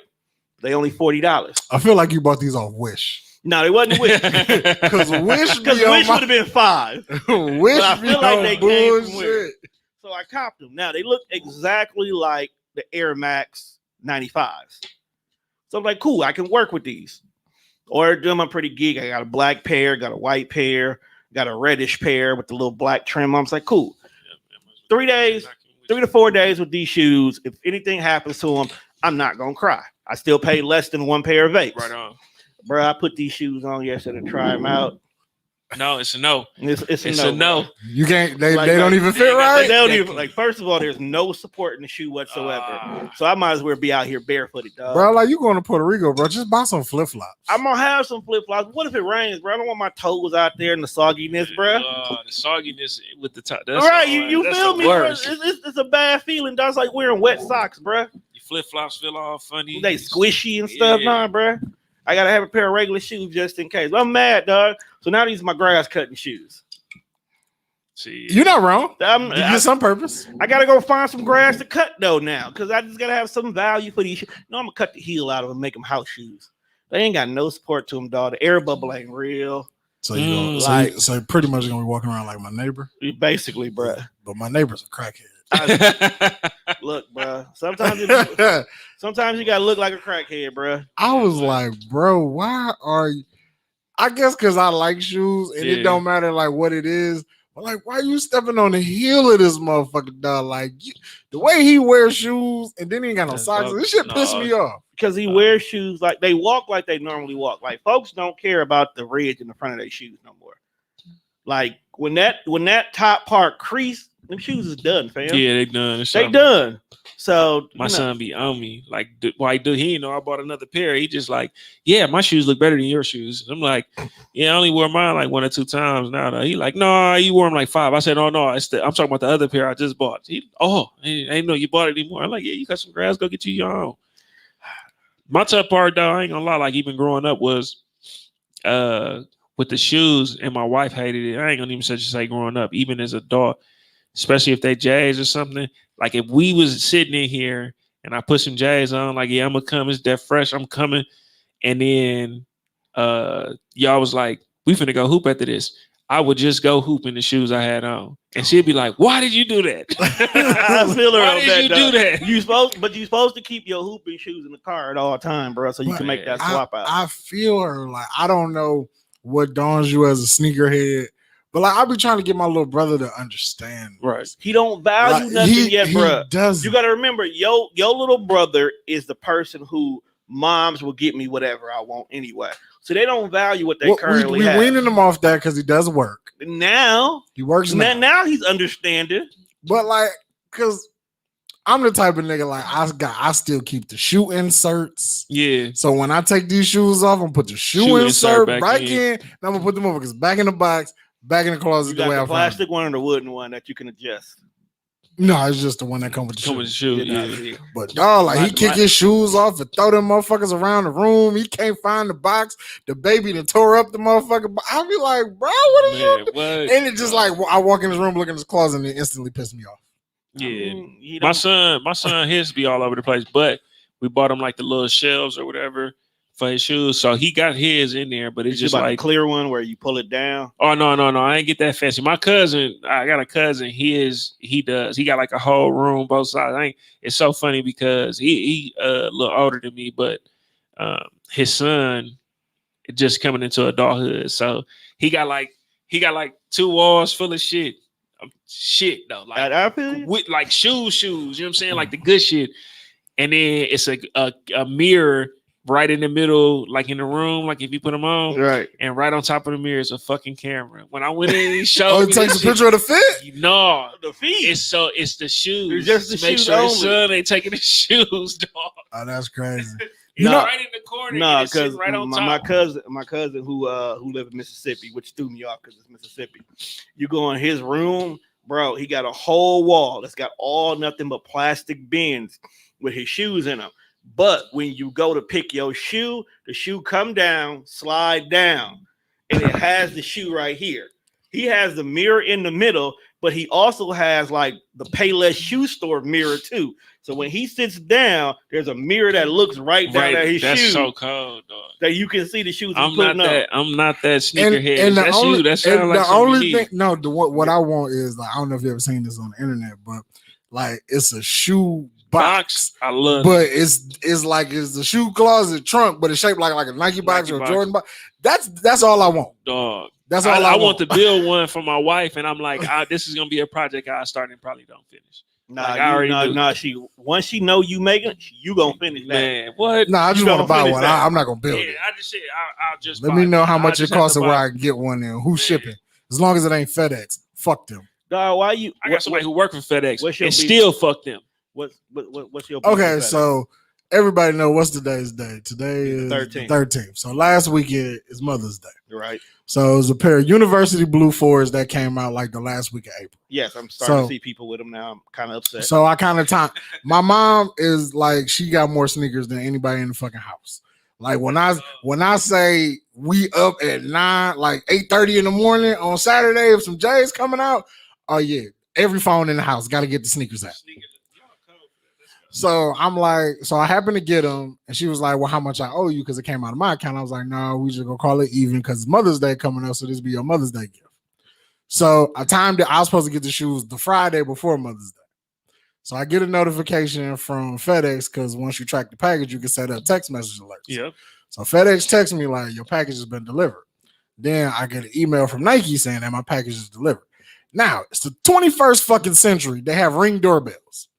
They only $40. I feel like you bought these off Wish. No, they wasn't Wish. Because Wish would have been $5. Wish, but I feel like they came from Wish. bullshit. So I copped them. Now they look exactly like the Air Max 95s, So I'm like, cool, I can work with these. Ordered them. I'm pretty geek. I got a black pair, got a white pair, got a reddish pair with the little black trim. I was like, cool. 3 days, 3 to 4 days with these shoes. If anything happens to them, I'm not gonna cry. I still pay less than one pair of vapes. Right on. Bro, I put these shoes on yesterday to try them out. No, it's a no. It's a no. You can't. They don't even fit right. They don't even like. First of all, there's no support in the shoe whatsoever. So I might as well be out here barefooted, dog. Bro, like you going to Puerto Rico, bro? Just buy some flip flops. I'm gonna have some flip flops. What if it rains, bro? I don't want my toes out there in the sogginess, bro. The sogginess with the top. All right, you feel me, bro? It's a bad feeling. That's like wearing wet socks, bro. Your flip flops feel all funny. They squishy and stuff, nah, bro. I gotta have a pair of regular shoes just in case. I'm mad, dog. So now these are my grass cutting shoes. See, you're not wrong. You did some purpose. I gotta go find some grass to cut though now, because I just gotta have some value for these shoes. No, I'm gonna cut the heel out of them and make them house shoes. They ain't got no support to them, dog. The air bubble ain't real. So you so pretty much gonna be walking around like my neighbor. Basically, bro. But my neighbor's a crackhead. Look, bro. Sometimes you gotta look like a crackhead, bro. I was like, bro, why are you? I guess because I like shoes and it don't matter like what it is. But like, why are you stepping on the heel of this motherfucker, dog? Like the way he wears shoes and then he ain't got no socks. This shit pissed me off. Because he wears shoes like they walk like they normally walk. Like folks don't care about the ridge in the front of their shoes no more. Like when that top part crease, them shoes is done, fam. Yeah, they done. They done. So my son be on me like, why do he know I bought another pair? He just like, yeah, my shoes look better than your shoes. I'm like, yeah, I only wore mine like 1 or 2 times now. Though. He like, no, you wore them like 5. I said, oh no, I'm talking about the other pair I just bought. I didn't know you bought it anymore. I'm like, yeah, you got some grass, go get you your own. My tough part though, I ain't gonna lie, like even growing up was with the shoes, and my wife hated it. I ain't gonna even say growing up, even as a adult, especially if they J's or something. Like if we was sitting in here and I put some J's on, like, yeah, I'm gonna come, it's that fresh, I'm coming. And then y'all was like, we finna go hoop after this. I would just go hoop in the shoes I had on. And she'd be like, why did you do that? I feel her why on did that, you dog. do that? You supposed to keep your hooping shoes in the car at all time, bro, so you can make that swap out. I feel her. Like, I don't know what dawns you as a sneakerhead, but like I be trying to get my little brother to understand. Right. He don't value nothing yet, bro. You got to remember, your little brother is the person who moms will get me whatever I want anyway. So they don't value what they currently have. We weaning him off that because he does work. Now he works now he's understanding. But like, because I'm the type of nigga like I still keep the shoe inserts. Yeah. So when I take these shoes off, I'm gonna put the shoe insert back in, and I'm gonna put them over because back in the box, back in the closet. You got the plastic one or the wooden one that you can adjust. No, it's just the one that comes with the shoe. Yeah. But dog, like he kick his shoes off and throw them motherfuckers around the room. He can't find the box. The baby that tore up the motherfucker. I be like, bro, what is you? And it just like I walk in his room, look in his closet, and it instantly pissed me off. Yeah, my son, his be all over the place. But we bought him like the little shelves or whatever for his shoes, so he got his in there. But it's just like a clear one where you pull it down. Oh no, I ain't get that fancy. My cousin, I got a cousin. He got like a whole room both sides. It's so funny because he a little older than me, but his son just coming into adulthood, so he got like 2 walls full of shit though, like I feel you. With like shoes, you know what I'm saying, like the good shit, and then it's a mirror right in the middle, like in the room, like if you put them on, right, and right on top of the mirror is a fucking camera. When I went in, he showed me. It takes a picture of the fit. No, the feet. It's the shoes. It's just the make shoes sure only. his son ain't taking his shoes, dog. Oh, that's crazy. Right in the corner. No, because right on top. my cousin who live in Mississippi, which threw me off because it's Mississippi. You go in his room, bro. He got a whole wall that's got all nothing but plastic bins with his shoes in them. But when you go to pick your shoe, the shoe come down, slide down, and it has the shoe right here. He has the mirror in the middle, but he also has like the Payless shoe store mirror too. So when he sits down, there's a mirror that looks right down at his shoe. That's so cold, dog. That you can see the shoes. I'm not that sneakerhead. And that's you. That sounds like the only thing. No, what I want is like I don't know if you ever seen this on the internet, but like it's a shoe box. I love but it's like it's the shoe closet trunk, but it's shaped like a Nike box or a Jordan box. That's all I want. Dog. That's all I want to build one for my wife, and I'm like, this is gonna be a project I start and probably don't finish. She once she know you making it, you gonna finish that. Man, what? I just want to buy one. I'm not gonna build it. I just said I'll just let me know how much it costs and where I can get one and who's shipping. As long as it ain't FedEx, fuck them. Dog, why you? I got somebody who work for FedEx and still fuck them. What's your okay? So everybody know what's today's day. Today is 13th. So last weekend is Mother's Day. Right. So it was a pair of University Blue 4s that came out like the last week of April. Yes, I'm starting to see people with them now. I'm kind of upset. So I kind of my mom is like, she got more sneakers than anybody in the fucking house. Like when I say we up at 8:30 in the morning on Saturday if some J's coming out, oh yeah, every phone in the house got to get the sneakers out. So I'm like, so I happened to get them, and she was like, well, how much I owe you? Because it came out of my account. I was like, no, we just gonna call it even because it's Mother's Day coming up, so this be your Mother's Day gift. So I timed it. I was supposed to get the shoes the Friday before Mother's Day. So I get a notification from FedEx because once you track the package, you can set up text message alerts. Yep. So FedEx texts me like, your package has been delivered. Then I get an email from Nike saying that my package is delivered. Now, it's the 21st fucking century. They have Ring doorbells.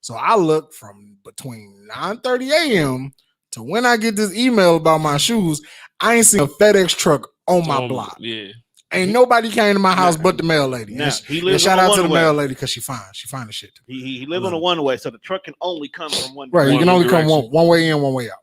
So I look from between 9:30 a.m. to when I get this email about my shoes, I ain't seen a FedEx truck on my block. Yeah. Ain't nobody came to my house but the mail lady. And shout out to the mail lady because she fine. She fine as shit. He lives on a one way, so the truck can only come from one. Right, you can only come one way in, one way out.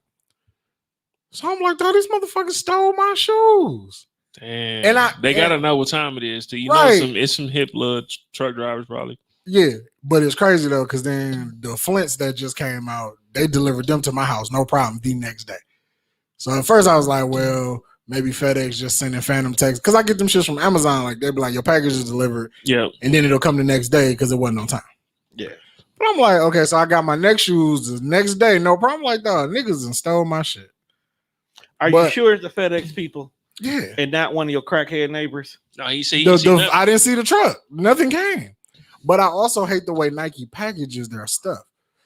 So I'm like, these motherfuckers stole my shoes. Damn. And they gotta know what time it is. It's some hip little truck drivers probably. Yeah, but it's crazy though, because then the Flints that just came out, they delivered them to my house, no problem, the next day. So at first I was like, well, maybe FedEx just sending phantom texts, because I get them shits from Amazon, like they be like, your package is delivered, and then it'll come the next day because it wasn't on time. Yeah. But I'm like, okay, so I got my next shoes the next day, no problem. Like, dog, niggas done stole my shit. Are you sure it's the FedEx people? Yeah. And not one of your crackhead neighbors? No, he said I didn't see the truck. Nothing came. But I also hate the way Nike packages their stuff.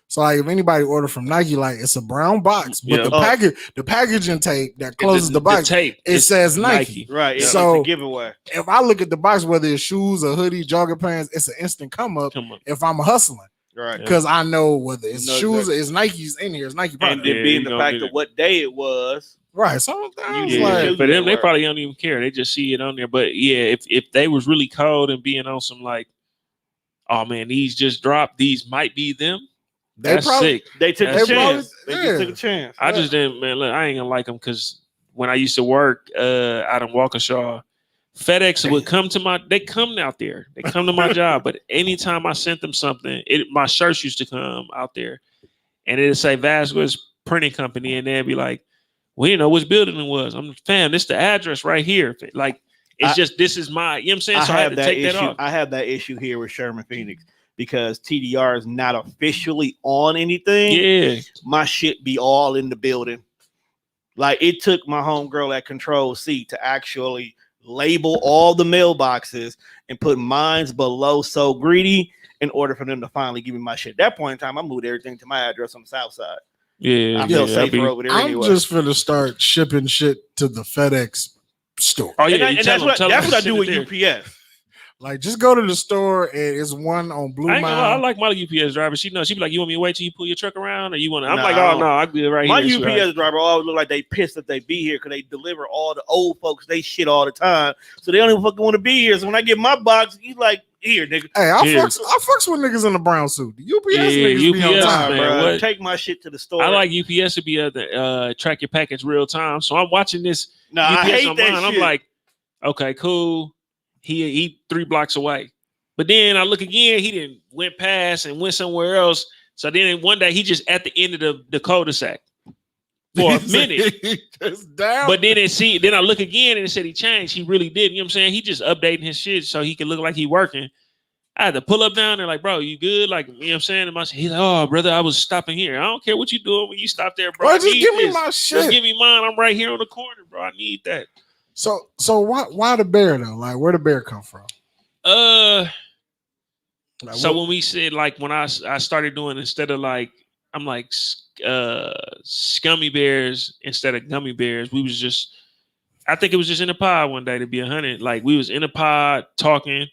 So like if anybody order from Nike, like it's a brown box, but the packaging tape that closes the box, it says Nike. Right. So it's a giveaway. If I look at the box, whether it's shoes or hoodie, jogger pants, it's an instant come up if I'm hustling. Right. Because I know whether it's shoes or it's Nike's in here, it's Nike product. And being the fact of what day it was. Right. So for them, they probably don't even care. They just see it on there. But yeah, if they was really cold and being on some like, oh man, these just dropped. These might be them. That's sick. They took a chance. They just took a chance. I just didn't, man. Look, I ain't gonna like them because when I used to work out in Waukesha, FedEx would come to they come out there. They come to my job. But anytime I sent them something, my shirts used to come out there, and it'd say Vasquez Printing Company, and they'd be like, "We didn't know which building it was." I'm fam, this the address right here. Like. This is my, you know what I'm saying? So I had to take that off. I have that issue here with Sherman Phoenix because TDR is not officially on anything. Yeah. My shit be all in the building. Like it took my homegirl at Control C to actually label all the mailboxes and put mines below So Greedy in order for them to finally give me my shit. At that point in time, I moved everything to my address on the south side. Yeah. I feel safer over there anyway. I'm just finna start shipping shit to the FedEx store. Oh yeah, that's what I do with UPS. Like just go to the store and it's one on Blue Mile. I like my UPS driver. She be like, you want me to wait till you pull your truck around, or you want to? I'm like, oh no, I'll be right here. My UPS driver always look like they pissed that they be here because they deliver all the old folks. They shit all the time, so they don't even fucking want to be here. So when I get my box, he's like, here, nigga. Hey, I fucks with niggas in the brown suit. The UPS niggas be on time, man, bro. Take my shit to the store. I like UPS to be able to track your package real time. So I'm watching this UPS I hate that online. shit. I'm like, okay, cool. He 3 blocks away. But then I look again, he didn't went past and went somewhere else. So then one day he just at the end of the cul-de-sac for a minute. But then I look again and it said he changed. He really did. You know what I'm saying? He just updating his shit so he can look like he working. I had to pull up down there like, bro, you good? Like, you know what I'm saying? And he's like, oh, brother, I was stopping here. I don't care what you doing when you stop there, bro. Just give me my shit. Just give me mine. I'm right here on the corner, bro. I need that. So why the bear though? Like, where the bear come from? So when we said like when I started doing instead of like I'm like Scummy Bears instead of gummy bears, we was just I think it was just in a pod one day to be 100. Like we was in a pod talking,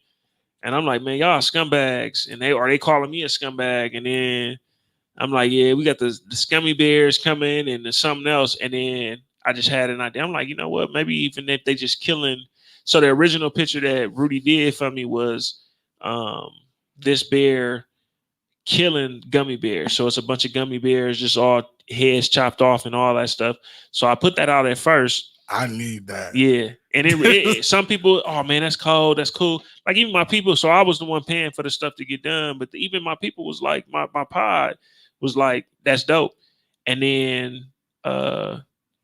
and I'm like, man, y'all scumbags, and they calling me a scumbag, and then I'm like, yeah, we got the Scummy Bears coming and there's something else, and then I just had an idea. I'm like, you know what? Maybe even if they just killing. So the original picture that Rudy did for me was this bear killing gummy bears. So it's a bunch of gummy bears, just all heads chopped off and all that stuff. So I put that out at first. I need that. Yeah. And it some people, oh man, that's cold. That's cool. Like even my people. So I was the one paying for the stuff to get done. But even my people was like, my pod was like, that's dope. And then I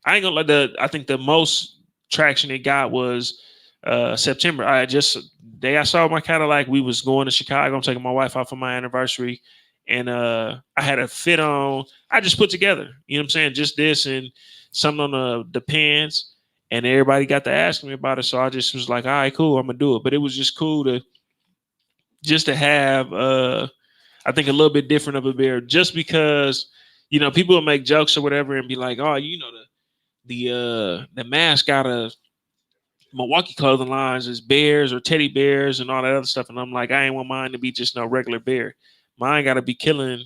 ain't gonna let I think the most traction it got was September. Day I saw my Cadillac, we was going to Chicago. I'm taking my wife out for my anniversary. And I had a fit on. I just put together, you know what I'm saying? Just this and something on the pants. And everybody got to ask me about it. So I just was like, all right, cool, I'm gonna do it. But it was just cool to have I think a little bit different of a bear, just because, people will make jokes or whatever and be like, oh, the mascot of Milwaukee clothing lines is bears or teddy bears and all that other stuff. And I'm like, I ain't want mine to be just no regular bear. Mine gotta be killing.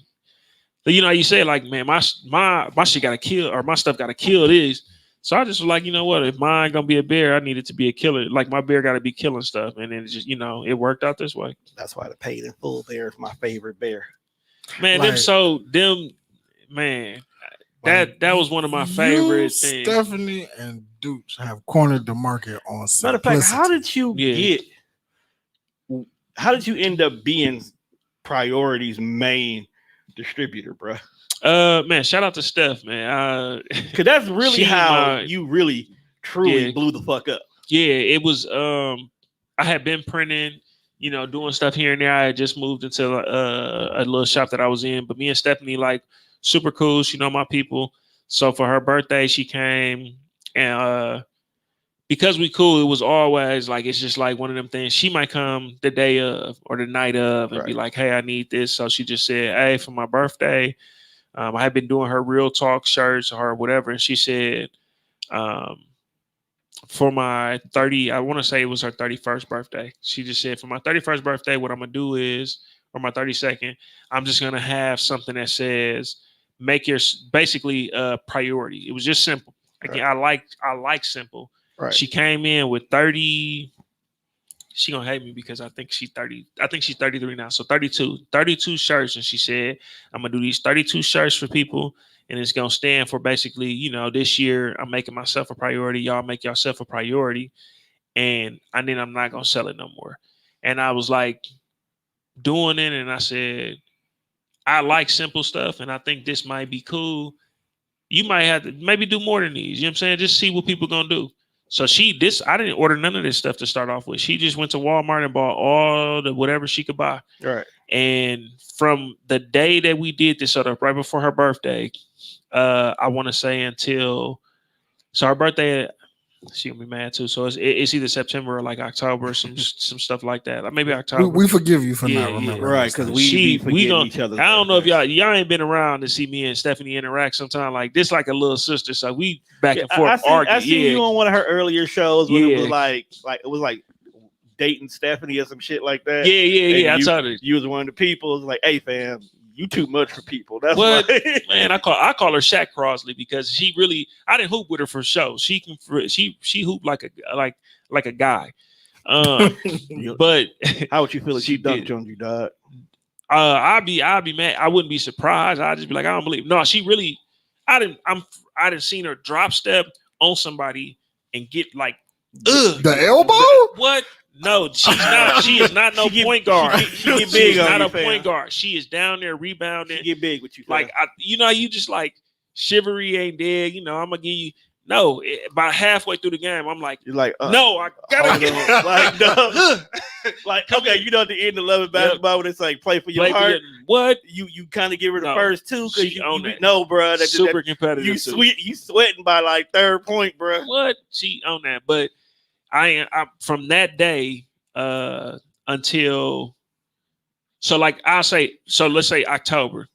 You know how you say like, man, my shit gotta kill, or my stuff gotta kill this. So I just was like, you know what? If mine gonna be a bear, I need it to be a killer. Like my bear gotta be killing stuff. And then it just, it worked out this way. That's why the paid in full bear is my favorite bear. Man, man. That was one of my favorite things. Stephanie and Dukes have cornered the market on simplicity. Matter of fact, how did you end up being Priority's main distributor, bro? Man, shout out to Steph, man. Cause that's really how you really truly blew the fuck up. Yeah, it was. I had been printing, doing stuff here and there. I had just moved into a little shop that I was in, but me and Stephanie like super cool. She know my people. So for her birthday, she came, and because we cool, it was always like it's just like one of them things. She might come the day of or the night of and be like, "Hey, I need this." So she just said, "Hey, for my birthday." I had been doing her Real Talk shirts or whatever, and she said, for my 30, I want to say it was her 31st birthday. She just said, for my 31st birthday, what I'm gonna do is, or my 32nd, I'm just gonna have something that says, make your basically priority. It was just simple. Again, I like simple. Right. She came in with 30. She gonna hate me because I think she's 30. I think she's 33 now. So 32 shirts. And she said, I'm gonna do these 32 shirts for people. And it's gonna stand for basically, this year I'm making myself a priority. Y'all make yourself a priority. And then I'm not gonna sell it no more. And I was like doing it, and I said, I like simple stuff, and I think this might be cool. You might have to maybe do more than these. You know what I'm saying? Just see what people gonna do. So I didn't order none of this stuff to start off with. She just went to Walmart and bought all the whatever she could buy. Right. And from the day that we did this setup, right before her birthday, I want to say until her birthday, she gonna be mad too. So it's either September or like October, some stuff like that. Like maybe October. We forgive you for not remembering, right? Because we gonna each other. I don't know if y'all ain't been around to see me and Stephanie interact sometime like this, like a little sister. So we back and forth arguing. I seen you on one of her earlier shows when it was like it was like dating Stephanie or some shit like that. Yeah. I told her you was one of the people. It was like, hey fam, you too much for people. That's what, why. Man. I call her Shaq Crosley because she really. I didn't hoop with her for show. She hooped like a guy. But how would you feel if she dunked on you, dog? I'd be mad. I wouldn't be surprised. I'd just be like, I don't believe. No, she really. I didn't seen her drop step on somebody and get like the elbow. What? No, she's not. She is not no point guard. She get big. She's not a point guard. She is down there rebounding. She get big with you. Like you just like chivalry ain't dead. I'm gonna give you. No, about halfway through the game, I'm like, you're like, no, I gotta get like, no. Like, okay, at the end of love basketball when it's like play for your heart. What you kind of give her the first two because you that. know, bro, that's super competitive. You sweating by like third point, bro. What she on that? But I from that day until So like I'll say, so let's say October,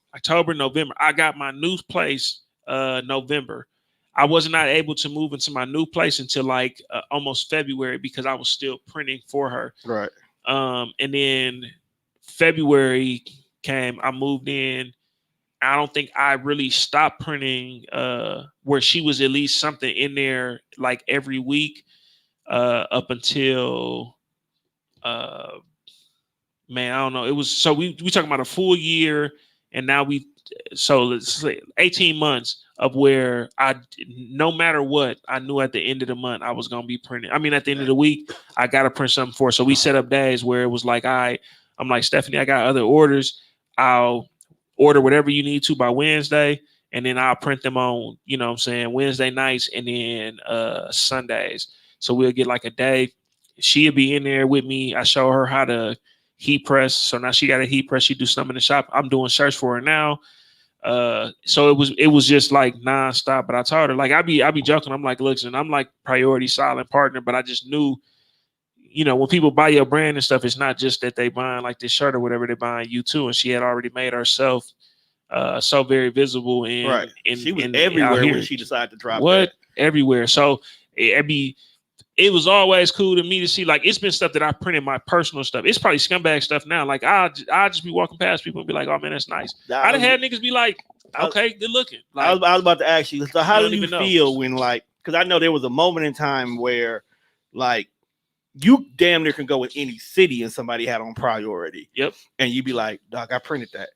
November. I got my new place November. I was not able to move into my new place until like almost February because I was still printing for her. Right. And then February came, I moved in. I don't think I really stopped printing where she was at least something in there like every week up until man, I don't know. It was so we talking about a full year, and now so let's say 18 months of where I no matter what, I knew at the end of the month I was gonna be printing. I mean, at the end of the week, I gotta print something for her. So we set up days where it was like, I'm like, Stephanie, I got other orders. I'll order whatever you need to by Wednesday, and then I'll print them on, you know what I'm saying, Wednesday nights and then Sundays. So we'll get like a day. She'll be in there with me. I show her how to heat press. So now she got a heat press. She do something in the shop. I'm doing shirts for her now. So it was just like nonstop. But I told her, like, I be joking. I'm like, look, and I'm like priority silent partner, but I just knew, you know, when people buy your brand and stuff, it's not just that they buying like this shirt or whatever, they buying you too. And she had already made herself so very visible and right. She was everywhere when she decided to drop that. Everywhere. So it was always cool to me to see, like, it's been stuff that I printed my personal stuff. It's probably scumbag stuff now. Like, I'll just be walking past people and be like, oh, man, that's nice. I done had niggas be like, okay, good looking. Like, I was about to ask you, so how do you feel when, like, because I know there was a moment in time where, like, you damn near can go in any city and somebody had on priority. Yep. And you'd be like, dog, I printed that.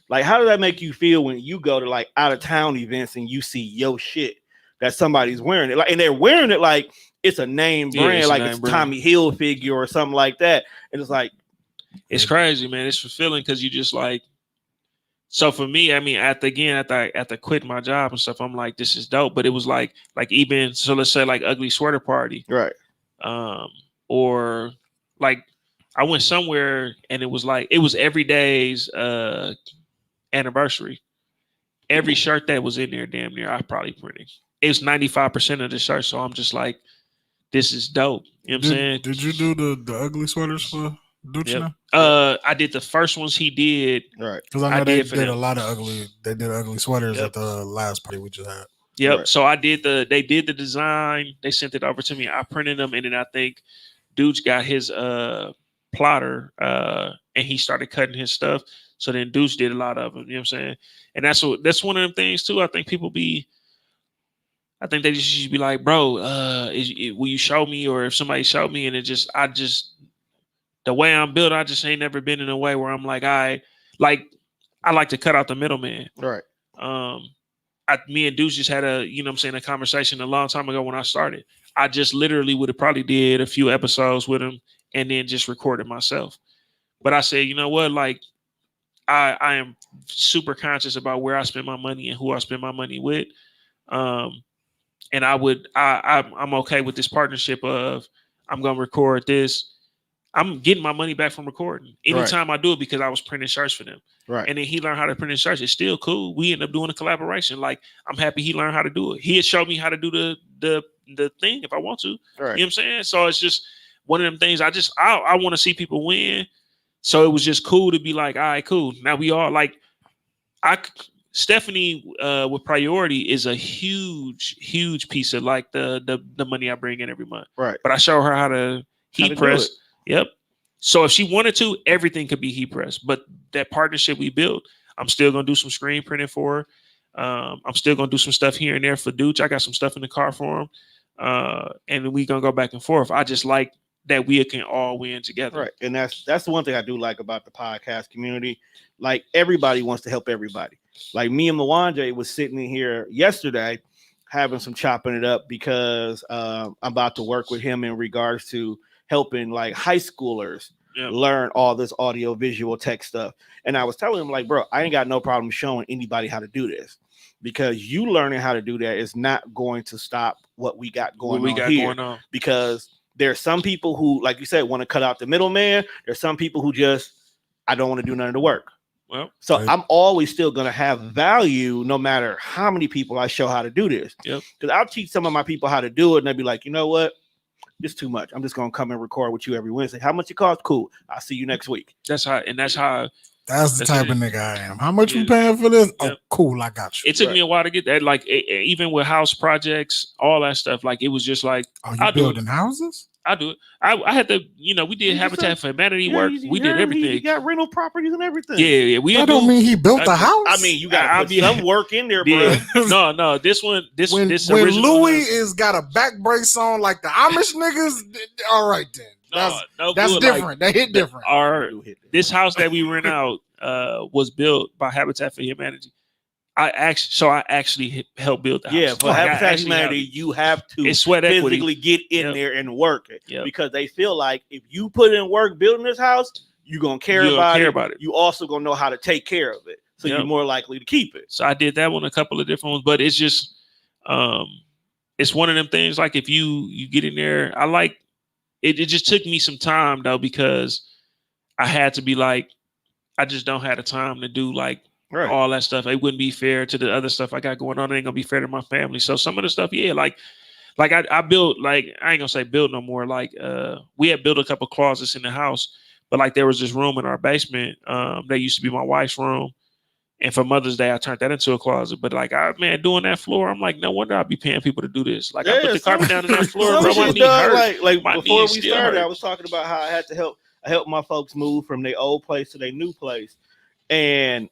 Like, how does that make you feel when you go to, like, out of town events and you see your shit that somebody's wearing it? Like, and they're wearing it like it's a name brand, it's like it's Tommy Hilfiger or something like that. And it's like, it's crazy, man. It's fulfilling because you just like, so for me, I mean, at the quitting my job and stuff, I'm like, this is dope. But it was like even, so let's say like Ugly Sweater Party. Right. Or like I went somewhere and it was like, it was every day's anniversary. Every shirt that was in there, damn near, I probably printed. It was 95% of the shirt. So I'm just like, this is dope. You know what I'm saying? Did you do the ugly sweaters for Ducci? Yep. I did the first ones he did. Right. Because I know they did a lot of ugly sweaters at the last party we just had. Yep. Right. So they did the design. They sent it over to me. I printed them. And then I think Dude's got his plotter and he started cutting his stuff. So then Deuce did a lot of them. You know what I'm saying? And that's one of them things too. I think they just should be like, bro, will you show me? Or if somebody showed me and the way I'm built, I just ain't never been in a way where I'm like, I like to cut out the middleman. Right. Me and Deuce just had a conversation a long time ago when I started. I just literally would have probably did a few episodes with him and then just recorded myself. But I said, you know what? Like, I am super conscious about where I spend my money and who I spend my money with. And I'm okay with this partnership of I'm going to record this. I'm getting my money back from recording anytime I do it because I was printing shirts for them. Right. And then he learned how to print his shirts. It's still cool. We end up doing a collaboration. Like, I'm happy he learned how to do it. He had showed me how to do the thing if I want to. Right. You know what I'm saying? So it's just one of them things. I want to see people win. So it was just cool to be like, all right, cool. Now we all like, Stephanie with Priority is a huge piece of like the money I bring in every month. Right. But I show her how to heat press. Yep. So if she wanted to, everything could be heat press. But that partnership we built, I'm still gonna do some screen printing for her. I'm still gonna do some stuff here and there for Dooch. I got some stuff in the car for him. And we gonna go back and forth. I just like that we can all win together. Right. And that's the one thing I do like about the podcast community. Like, everybody wants to help everybody. Like, me and Mwanje was sitting in here yesterday having some chopping it up because I'm about to work with him in regards to helping like high schoolers learn all this audio visual tech stuff. And I was telling him, like, bro, I ain't got no problem showing anybody how to do this, because you learning how to do that is not going to stop what we got going on. Because there's some people who, like you said, want to cut out the middleman. There's some people who just, I don't want to do none of the work. Well, so I'm always still going to have value no matter how many people I show how to do this. Yep. Because I'll teach some of my people how to do it and they'll be like, you know what? this is too much. I'm just gonna come and record with you every Wednesday. How much it costs? Cool. I'll see you next week. That's how. That's the type of nigga I am. How much we paying for this? Yep. Oh, cool. I got you. It took me a while to get that. Like even with house projects, all that stuff. Like it was just like, oh, you building houses? I do it. I had to, we did Habitat for Humanity work. We did everything. You got rental properties and everything. Yeah. That don't mean he built the house. I mean, you got some work in there, bro. No. This when original Louis is got a back brace on like the Amish niggas. All right then. That's different. They hit different. This house that we rent out was built by Habitat for Humanity. I actually helped build the house. Yeah, for Habitat for Humanity, you have to physically get in there and work it because they feel like if you put in work building this house, you're gonna care about it. You also gonna know how to take care of it, so you're more likely to keep it. So I did that one, a couple of different ones, but it's just, it's one of them things. Like if you get in there, I like it. It just took me some time though because I had to be like, I just don't have the time to do like. Right. All that stuff. It wouldn't be fair to the other stuff I got going on. It ain't gonna be fair to my family. So some of the stuff, like I built, like I ain't gonna say build no more. Like we had built a couple closets in the house, but like there was this room in our basement that used to be my wife's room. And for Mother's Day, I turned that into a closet. But like doing that floor, I'm like, no wonder I'd be paying people to do this. Like I put the carpet down in that floor, bro. My knee hurt. Like before we started, I was talking about how I had to help my folks move from their old place to their new place. And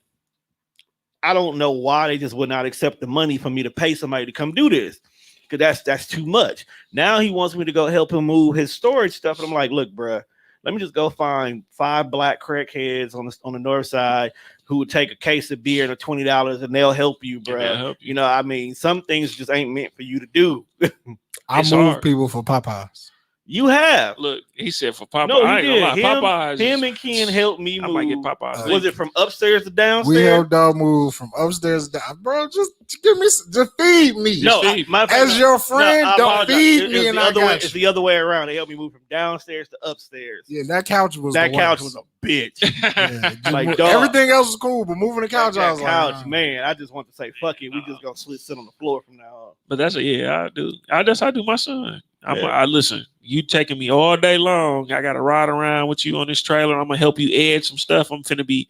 I don't know why they just would not accept the money for me to pay somebody to come do this, because that's too much. Now he wants me to go help him move his storage stuff, and I'm like, look, bro, let me just go find 5 black crackheads on the north side who would take a case of beer and $20, and they'll help you, bro. You know, I mean, some things just ain't meant for you to do. I move people for Popeyes. You have. Look, he said for Popeyes. No, I ain't gonna lie. Popeyes. Him and Ken helped me move. I might get Popeyes. Was it from upstairs to downstairs? We helped dog move from upstairs to down. Bro, just feed me. No, as your friend, don't feed me. And it's the other way around. They helped me move from downstairs to upstairs. Yeah, that couch was a bitch. Like everything else was cool, but moving the couch, I was like, man, I just want to say, fuck it. We just gonna sit on the floor from now on. But that's I do. I do my son. I listen. You taking me all day long. I got to ride around with you on this trailer. I'm gonna help you edge some stuff. I'm finna be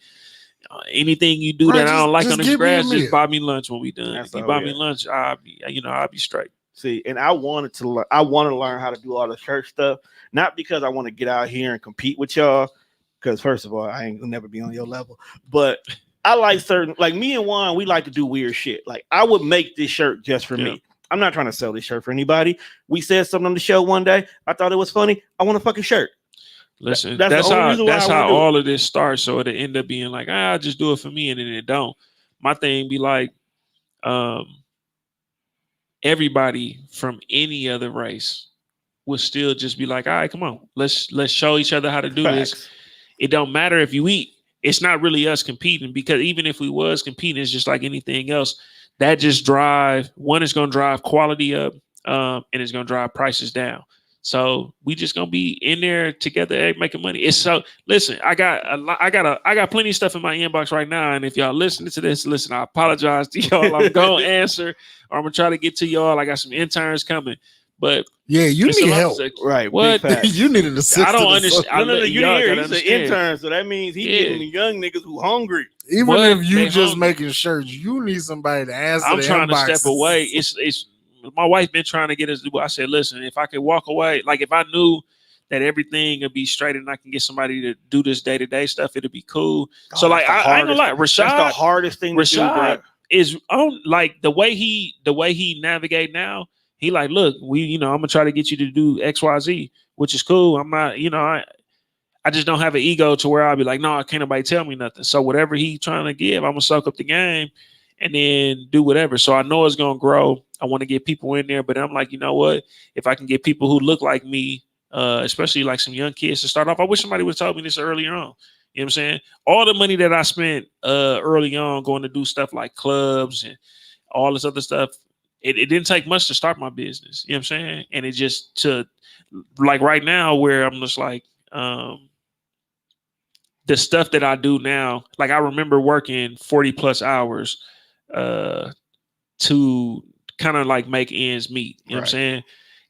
anything you do that I don't like on this grass. Just buy me lunch when we done. If you buy me lunch, I'll be straight. See, and I want to learn how to do all the church stuff, not because I want to get out here and compete with y'all. Because first of all, I ain't gonna never be on your level. But I like me and Juan, we like to do weird shit. Like I would make this shirt just for me. I'm not trying to sell this shirt for anybody. We said something on the show one day. I thought it was funny. I want a fucking shirt. Listen, that's how all of this starts. So it'll end up being like, I'll just do it for me, and then it don't. My thing be like, everybody from any other race would still just be like, all right, come on, let's show each other how to do this. It don't matter if you eat. It's not really us competing, because even if we was competing, it's just like anything else. That just it's going to drive quality up, and it's going to drive prices down. So we just going to be in there together making money. It's so, listen, I got plenty of stuff in my inbox right now. And if y'all listening to this, listen, I apologize to y'all. I'm going to answer, or I'm going to try to get to y'all. I got some interns coming, but yeah, you need help. Right. What? You need an assistant. I don't understand. No, you didn't hear. He's an intern, so that means he getting the young niggas who hungry. Even if you just making shirts, you need somebody to answer. I'm trying to step away. It's my wife been trying to get us to do. I said, listen, if I could walk away, like if I knew that everything would be straight and I can get somebody to do this day-to-day stuff, it'd be cool. So like I ain't gonna lie, Rashad, that's the hardest thing to do, bro. Is on like the way he navigate now. He like, look, I'm gonna try to get you to do XYZ, which is cool. I'm not, I just don't have an ego to where I'll be like, no, I can't nobody tell me nothing. So whatever he trying to give, I'm gonna soak up the game and then do whatever. So I know it's gonna grow. I want to get people in there, but I'm like, you know what? If I can get people who look like me, especially like some young kids to start off, I wish somebody would have told me this earlier on. You know what I'm saying? All the money that I spent early on going to do stuff like clubs and all this other stuff, it didn't take much to start my business. You know what I'm saying? And it just to like right now where I'm just like, the stuff that I do now, like I remember working 40 plus hours to kind of like make ends meet. You know what I'm saying?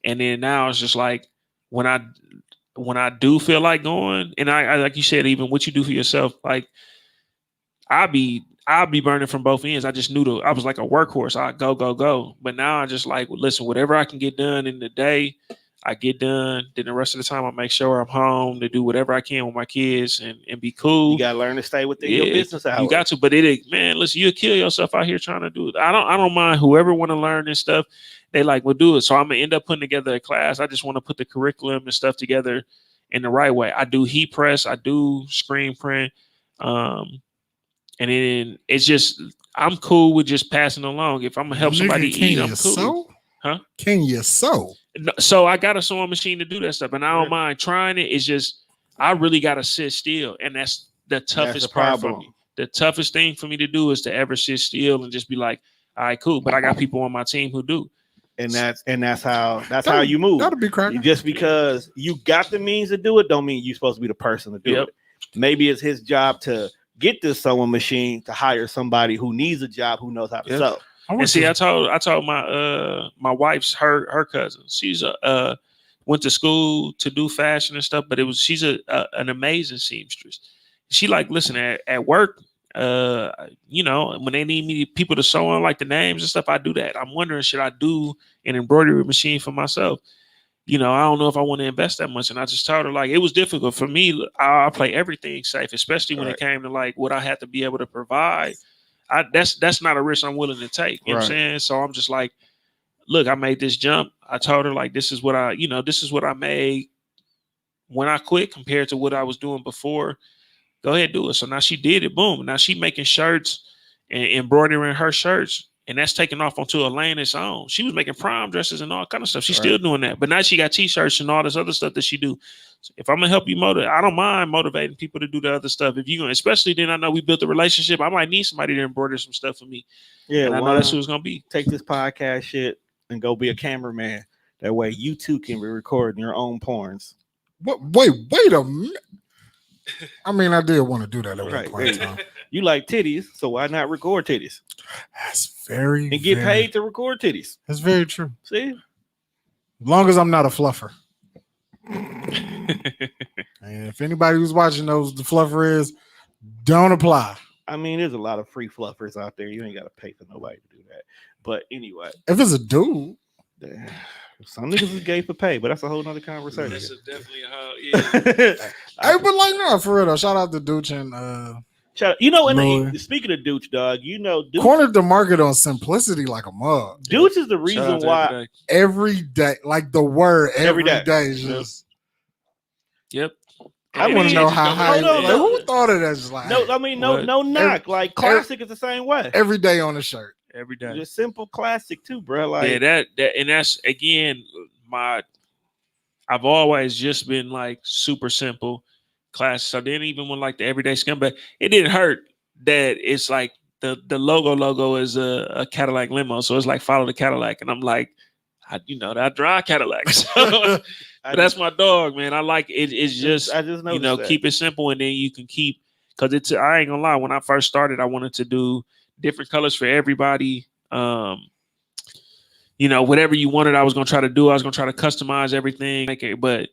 And then now it's just like, when I do feel like going, and I like you said, even what you do for yourself, like I'll be burning from both ends. I just knew I was like a workhorse. I go. But now I just like, listen, whatever I can get done in the day, I get done. Then the rest of the time I make sure I'm home to do whatever I can with my kids and be cool. You gotta learn to stay within your business hours. You got to, but man, listen, you'll kill yourself out here trying to do it. I don't mind whoever want to learn this stuff. They like, we'll do it. So I'm gonna end up putting together a class. I just want to put the curriculum and stuff together in the right way. I do heat press, I do screen print. And then it's just, I'm cool with just passing along. If I'm gonna help somebody eat, I'm cool. Sew? Huh? Can you sew? So I got a sewing machine to do that stuff, and I don't mind trying it. It's just I really gotta sit still, and that's the toughest part for me. The toughest thing for me to do is to ever sit still and just be like, all right, cool. But I got people on my team who do. And that's how you move. That'll be cracking. Just because you got the means to do it, don't mean you're supposed to be the person to do it. Maybe it's his job to get this sewing machine, to hire somebody who needs a job, who knows how to sew. And see, I told my my wife's her cousin. She's went to school to do fashion and stuff, but she's an amazing seamstress. She like, listen, at work, when they need me people to sew on like the names and stuff, I do that. I'm wondering, should I do an embroidery machine for myself? I don't know if I want to invest that much. And I just told her, like, it was difficult for me. I play everything safe, especially when it came to like what I had to be able to provide. That's not a risk I'm willing to take. You know what I'm saying? So I'm just like, look, I made this jump. I told her, like, this is what I made when I quit compared to what I was doing before. Go ahead, do it. So now she did it. Boom. Now she making shirts and embroidering her shirts. And that's taking off onto a lane its own. She was making prom dresses and all kind of stuff. She's still doing that. But now she got t-shirts and all this other stuff that she do. So if I'm gonna help you motivate, I don't mind motivating people to do the other stuff. If you, especially then, I know we built a relationship. I might need somebody to embroider some stuff for me. Yeah, and I know that's who it's gonna be. Take this podcast shit and go be a cameraman. That way, you too can be recording your own porns. What? Wait a minute. I mean, I did want to do that at one point in time. You like titties, so why not record titties? That's very and get paid to record titties. That's very true. See, as long as I'm not a fluffer. And if anybody who's watching knows the fluffer is, don't apply. I mean, there's a lot of free fluffers out there. You ain't got to pay for nobody to do that. But anyway, if it's a dude. Some niggas is gay for pay, but that's a whole nother conversation. That's definitely Hey, but like, no, for real though. Shout out to Dooch and speaking of Dooch, dog, Dooch cornered the market on simplicity like a mug. Dooch is the reason why every day, like the word every day is just. Yep. I want to know how high. Who thought of that? Just like, no knock. Like classic is the same way. Every day on the shirt. Every day. Just simple classic too, bro. Like that and that's again I've always just been like super simple classic. So then even when like the everyday scumbag, it didn't hurt that it's like the logo is a Cadillac limo, so it's like follow the Cadillac, and I'm like, I drive Cadillac, so but that's my dog, man. I like it. It's just I just that. Keep it simple, and then you can keep because I ain't gonna lie. When I first started, I wanted to do different colors for everybody. Whatever you wanted, I was going to try to do. I was going to try to customize everything, but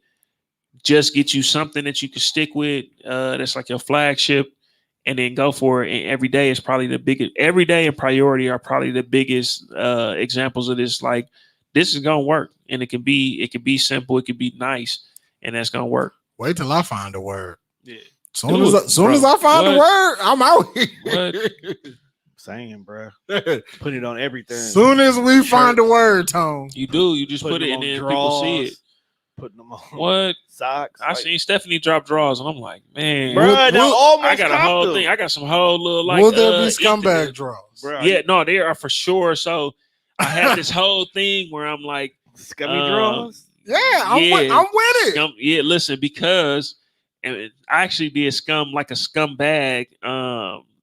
just get you something that you can stick with. That's like your flagship, and then go for it. And every day is probably the biggest. Every day and priority are probably the biggest examples of this. Like this is going to work, and it can be simple. It can be nice, and that's going to work. Wait till I find a word. Yeah. Soon as I find a word, I'm out here. Saying, bro, put it on everything. Soon as we find a word, Tone, you just put it in there and people see it. Putting them on what socks. I seen Stephanie drop drawers, and I'm like, man, bro, I got a whole thing. I got some whole little like. Will there be scumbag drawers? Bro, yeah, no, they are for sure. So I have this whole thing where I'm like, scummy drawers. Yeah, I'm with it. Listen, because I actually did scum like a scumbag.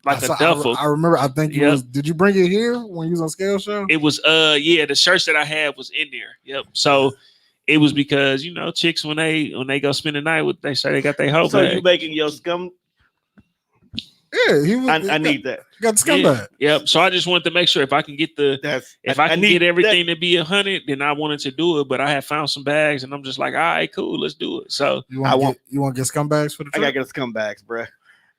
Like a duffel. I remember. I think it was. Did you bring it here when you was on Scale Show? It was. The shirts that I had was in there. Yep. So it was because chicks when they go spend the night with, they say they got their hoe So bag. you making your scum? Yeah, he was. I need that. Got the scumbag. Yep. So I just wanted to make sure if I can get I can get everything to be 100, then I wanted to do it. But I had found some bags, and I'm just like, all right, cool, let's do it. So you want to get scumbags for the trip? I gotta get scumbags, bro.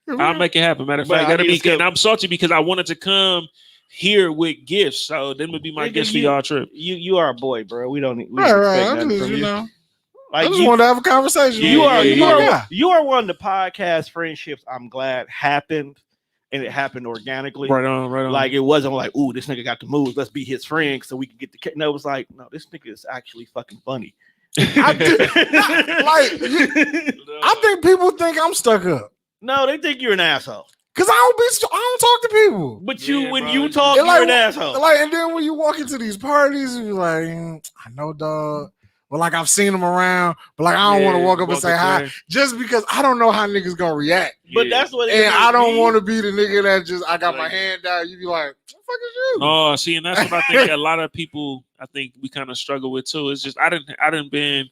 I'll make it happen. Matter of fact, that'll be good. And I'm salty because I wanted to come here with gifts. So them would be my gifts for y'all trip. You are a boy, bro. We don't right. Nothing from you. Know. Like I just want to have a conversation. You are one of the podcast friendships I'm glad happened, and it happened organically. Right on. Like it wasn't like, ooh, this nigga got the moves. Let's be his friend so we can get the. No, it was like, no, this nigga is actually fucking funny. I think people think I'm stuck up. No, they think you're an asshole. Cause I don't talk to people. But when you talk, you're an asshole. Like, and then when you walk into these parties, you're like, I know, dog. But like I've seen them around, but like I don't want to walk up and say hi just because I don't know how niggas gonna react. But that's what. And I don't want to be the nigga that just I got my hand down. You be like, what the fuck is you? Oh, see, and that's what I think a lot of people I think we kind of struggle with too. It's just I didn't been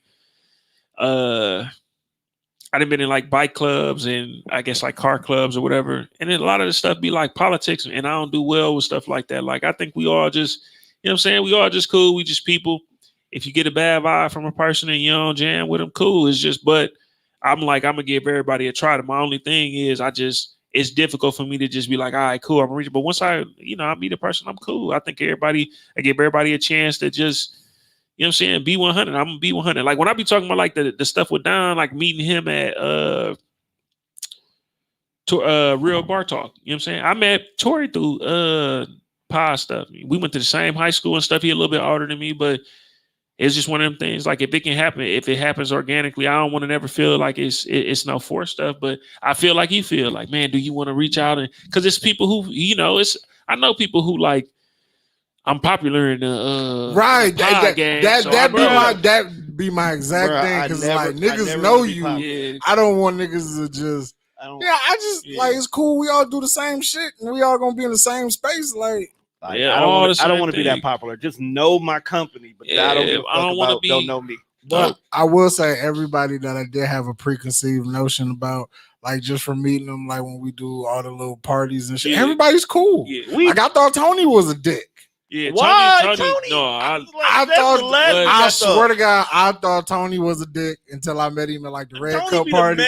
in like bike clubs and I guess like car clubs or whatever. And then a lot of the stuff be like politics, and I don't do well with stuff like that. Like I think we all just, you know what I'm saying? We all just cool. We just people. If you get a bad vibe from a person and you don't jam with them, cool. It's just, but I'm like, I'm gonna give everybody a try. My only thing is it's difficult for me to just be like, all right, cool, I'm reaching. But once I meet a person, I'm cool. I think I give everybody a chance to just, you know what I'm saying, be 100. I'm gonna be 100. Like when I be talking about like the stuff with Don, like meeting him at Real Bar Talk. You know what I'm saying? I met Tori through pod stuff. We went to the same high school and stuff. He a little bit older than me, but it's just one of them things. Like if it can happen, if it happens organically, I don't want to never feel like it's no forced stuff. But I feel like you feel like, man, do you want to reach out? And because it's people who, I know people who like, I'm popular in the right. That be my exact thing. Because like niggas know you. Yeah. I don't want niggas to just. Like it's cool. We all do the same shit, and we all gonna be in the same space. Like. I don't want to be that popular. Just know my company, but I don't want to don't know me. But I will say everybody that I did have a preconceived notion about, like just from meeting them, like when we do all the little parties and shit, everybody's cool. Yeah. I thought Tony was a dick. Yeah, why Tony? No, I swear to God, I thought Tony was a dick until I met him at like the Red Cup party.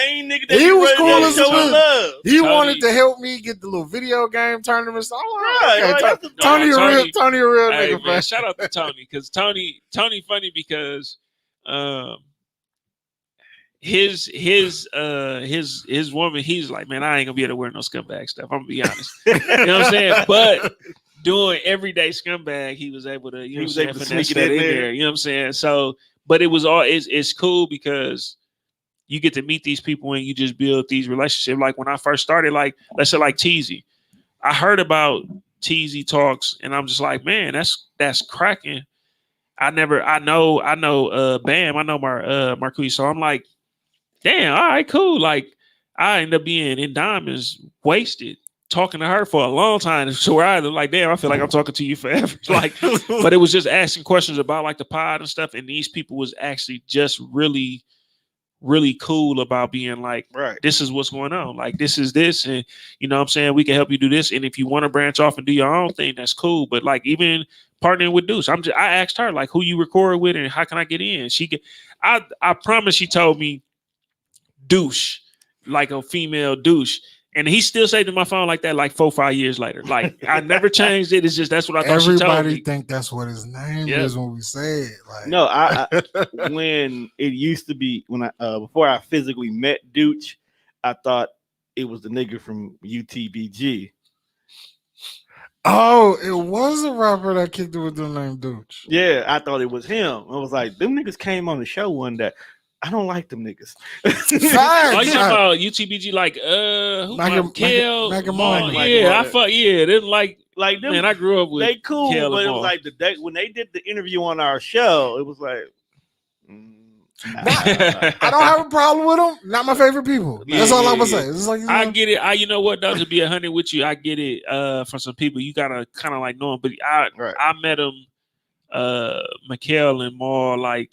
He was cool as a He wanted to help me get the little video game tournaments. Tony a real nigga. Man, shout out to Tony because Tony funny because his woman, he's like, man, I ain't gonna be able to wear no scumbag stuff. I'm gonna be honest. You know what I'm saying? But doing everyday scumbag, he was able to, sneak it in there. You know what I'm saying? So, but it was it's cool because you get to meet these people and you just build these relationships. Like when I first started, like let's say like Teezy, I heard about Teezy talks and I'm just like, man, that's cracking. I know Bam, I know Marquise. So I'm like, damn, all right, cool. Like I end up being in Diamonds wasted, talking to her for a long time. So where I like, damn, I feel like I'm talking to you forever. Like, but it was just asking questions about like the pod and stuff. And these people was actually just really, really cool about being like, right, this is what's going on. Like, this is this. And you know what I'm saying? We can help you do this. And if you want to branch off and do your own thing, that's cool. But like even partnering with Deuce, I asked her like who you record with and how can I get in? I promise she told me douche, like a female douche. And he still saved in my phone like that, like 4-5 years later. Like I never changed it. It's just that's what I thought. Everybody think that's what his name is when we say it. Like no, I when it used to be when I before I physically met Dooch, I thought it was the nigga from UTBG. Oh, it was a rapper that kicked it with the name Dooch. Yeah, I thought it was him. I was like, them niggas came on the show one day. I don't like them niggas. Oh, you talking about UTBG like They didn't like them. Man, I grew up with they cool, Kel but it was like the day when they did the interview on our show, it was like I don't have a problem with them. Not my favorite people. That's all I'm gonna say. It's like, I get it. You know what? Though, to be 100 with you, I get it. From some people, you gotta kind of like know them. But I met them, Mikhail and more like.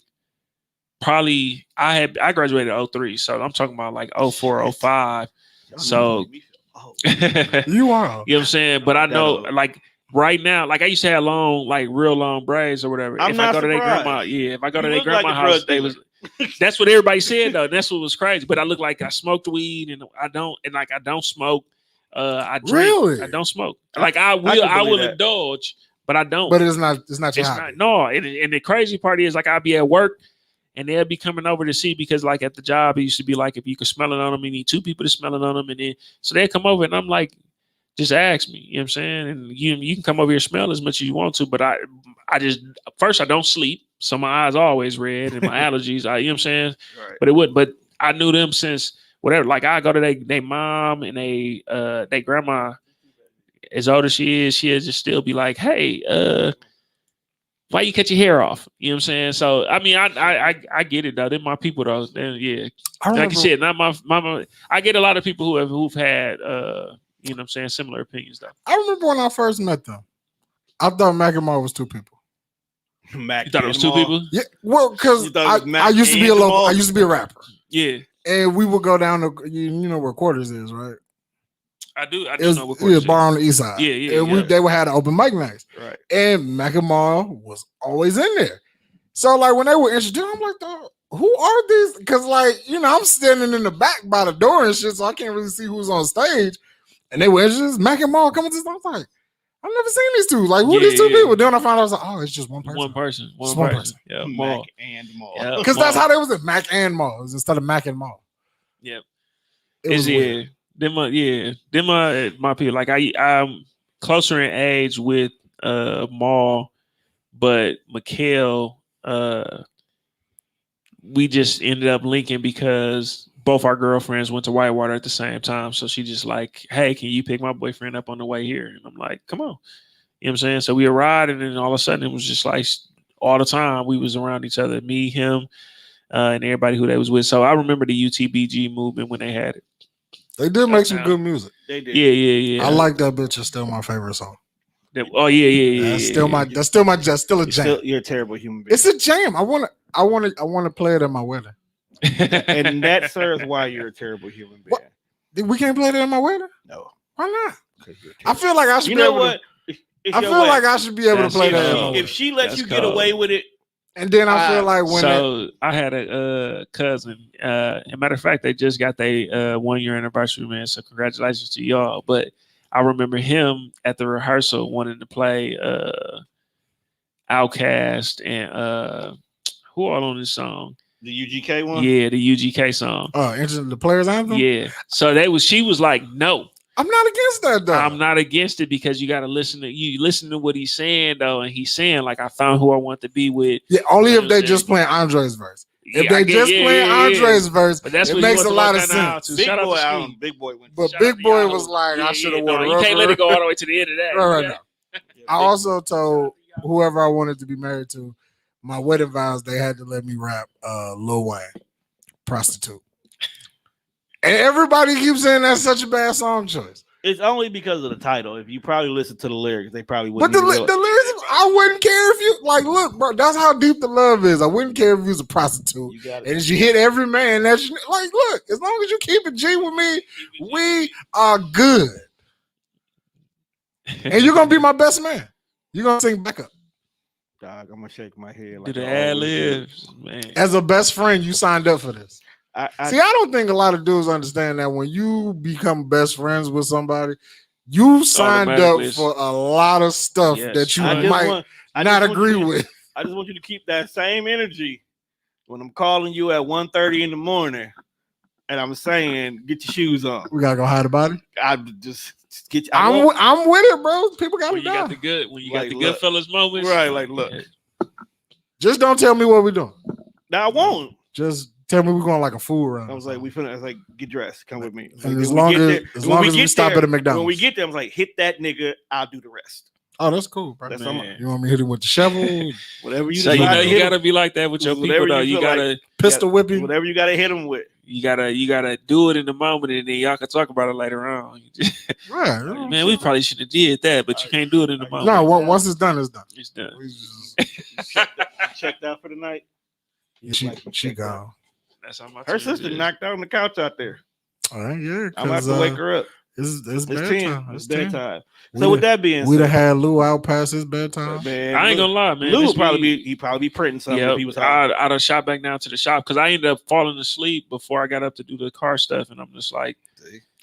Probably I graduated 03, so I'm talking about like 04, 05. So Oh. You are. You know what I'm saying? But I know, like right now, like I used to have long, like real long braids or whatever. I'm if not I go to their surprised. grandma, if I go to You their look like grandma a drug house, they dealer. was. That's what everybody said though. That's what was crazy. But I look like I smoked weed and I don't smoke. I drink. Really? I don't smoke. Like I will indulge, but I don't. But it's not your hobby. No. And the crazy part is like I'll be at work and they'll be coming over to see because like at the job it used to be like if you could smell it on them, you need 2 people to smell it on them, and then so they come over and I'm like, just ask me. You know what I'm saying? And you can come over here and smell as much as you want to, but I just first I don't sleep, so my eyes are always red and my allergies. You know what I'm saying? Right. But it would. But I knew them since whatever. Like I go to their mom and they grandma, as old as she is, she'll just still be like, hey, why you cut your hair off? You know what I'm saying? So I mean, I get it though. They're my people though. Yeah, like you said, not my. I get a lot of people who've had you know what I'm saying, similar opinions though. I remember when I first met them, I thought Mac and Mark was 2 people. Mac, you thought it was 2 people? Yeah, well, because I used to be I used to be a rapper. Yeah, and we would go down to you know where Quarters is, right? I do know what Quarters is. Bar on the east side. Yeah. And they would have the open mic nights. Right. And Mac and Mark was always in there. So like when they were introduced, I'm like, who are these? Because like, you know, I'm standing in the back by the door and shit, so I can't really see who's on stage. And they were introduced, Mac and Mark coming to the. I was like, I've never seen these two. Like, who are these 2 people? Then I found out, I was like, oh, it's just one person. One person. Yeah, Mac and Mark. Because that's how they was at Mac and Mark instead of Mac and Mark. Yep. It was weird. Them my people. Like I'm closer in age with Maul, but Mikhail, we just ended up linking because both our girlfriends went to Whitewater at the same time. So she just like, hey, can you pick my boyfriend up on the way here? And I'm like, come on. You know what I'm saying? So we arrived and then all of a sudden it was just like all the time we was around each other, me, him, and everybody who they was with. So I remember the UTBG movement when they had it. They did make some good music. They did. Yeah. I like that bitch. It's still my favorite song. Yeah. That's still a jam. You're a terrible human being. It's a jam. I want to play it at my wedding. And that serves why you're a terrible human being. What? We can't play that at my wedding? No. Why not? I feel like I should. You know what? I feel like I should be able to play that. If she lets you get away with it. And then I feel like when I had a cousin. As a matter of fact, they just got their 1 year anniversary, man. So congratulations to y'all. But I remember him at the rehearsal wanting to play Outkast and who all on this song? The UGK one? Yeah, the UGK song. The Players Anthem? Yeah. So she was like, no. I'm not against that though. I'm not against it because you got to listen to what he's saying though, and he's saying like I found who I want to be with. Yeah, only if they just playing Andre's verse. If they just playing Andre's verse, but it makes a lot of sense. Big Boy went. But Big Boy was like, I should have won. You can't let it go all the way to the end of that. Right now. I also told whoever I wanted to be married to, my wedding vows, they had to let me rap Lil Wayne, Prostitute. And everybody keeps saying that's such a bad song choice. It's only because of the title. If you probably listen to the lyrics, they probably wouldn't. But the lyrics, I wouldn't care if you like. Look, bro, that's how deep the love is. I wouldn't care if you was a prostitute. And as you hit every man, that's like, look. As long as you keep it G with me, we are good. And you're gonna be my best man. You're gonna sing backup. Dog, I'm gonna shake my head. Like do the ad-libs, man. As a best friend, you signed up for this. I don't think a lot of dudes understand that when you become best friends with somebody, you signed up for a lot of stuff that you might not agree with. I just want you to keep that same energy when I'm calling you at 1:30 in the morning and I'm saying, get your shoes on. We gotta go hide the body. I just get you. I'm with it, bro. People gotta die. When you got the good fellas moments. Right, like look. Just don't tell me what we're doing. Now I won't. Just tell me we're going like a fool round. I was like, I was like, get dressed, come with me. And as long as we stop at a McDonald's. When we get there, I was like, hit that nigga, I'll do the rest. Oh, that's cool, bro. You want me to hit him with the shovel? Whatever you so you know you gotta be like that with your people though. You gotta like pistol whipping. Whatever you gotta hit him with. You gotta do it in the moment, and then y'all can talk about it later on. Right, man. We probably should have did that, but you can't do it in the moment. No, once it's done, it's done. It's done. Checked out for the night. Yeah, she gone. That's how much her sister knocked out on the couch out there. All right, yeah. I'm about to wake her up. It's bedtime. 10. It's 10. bedtime. So with that being said, we'd have had Lou out past his bedtime. Man, I ain't gonna lie, man. Lou he'd probably be printing something if he was home. I'd have shot back down to the shop because I ended up falling asleep before I got up to do the car stuff, and I'm just like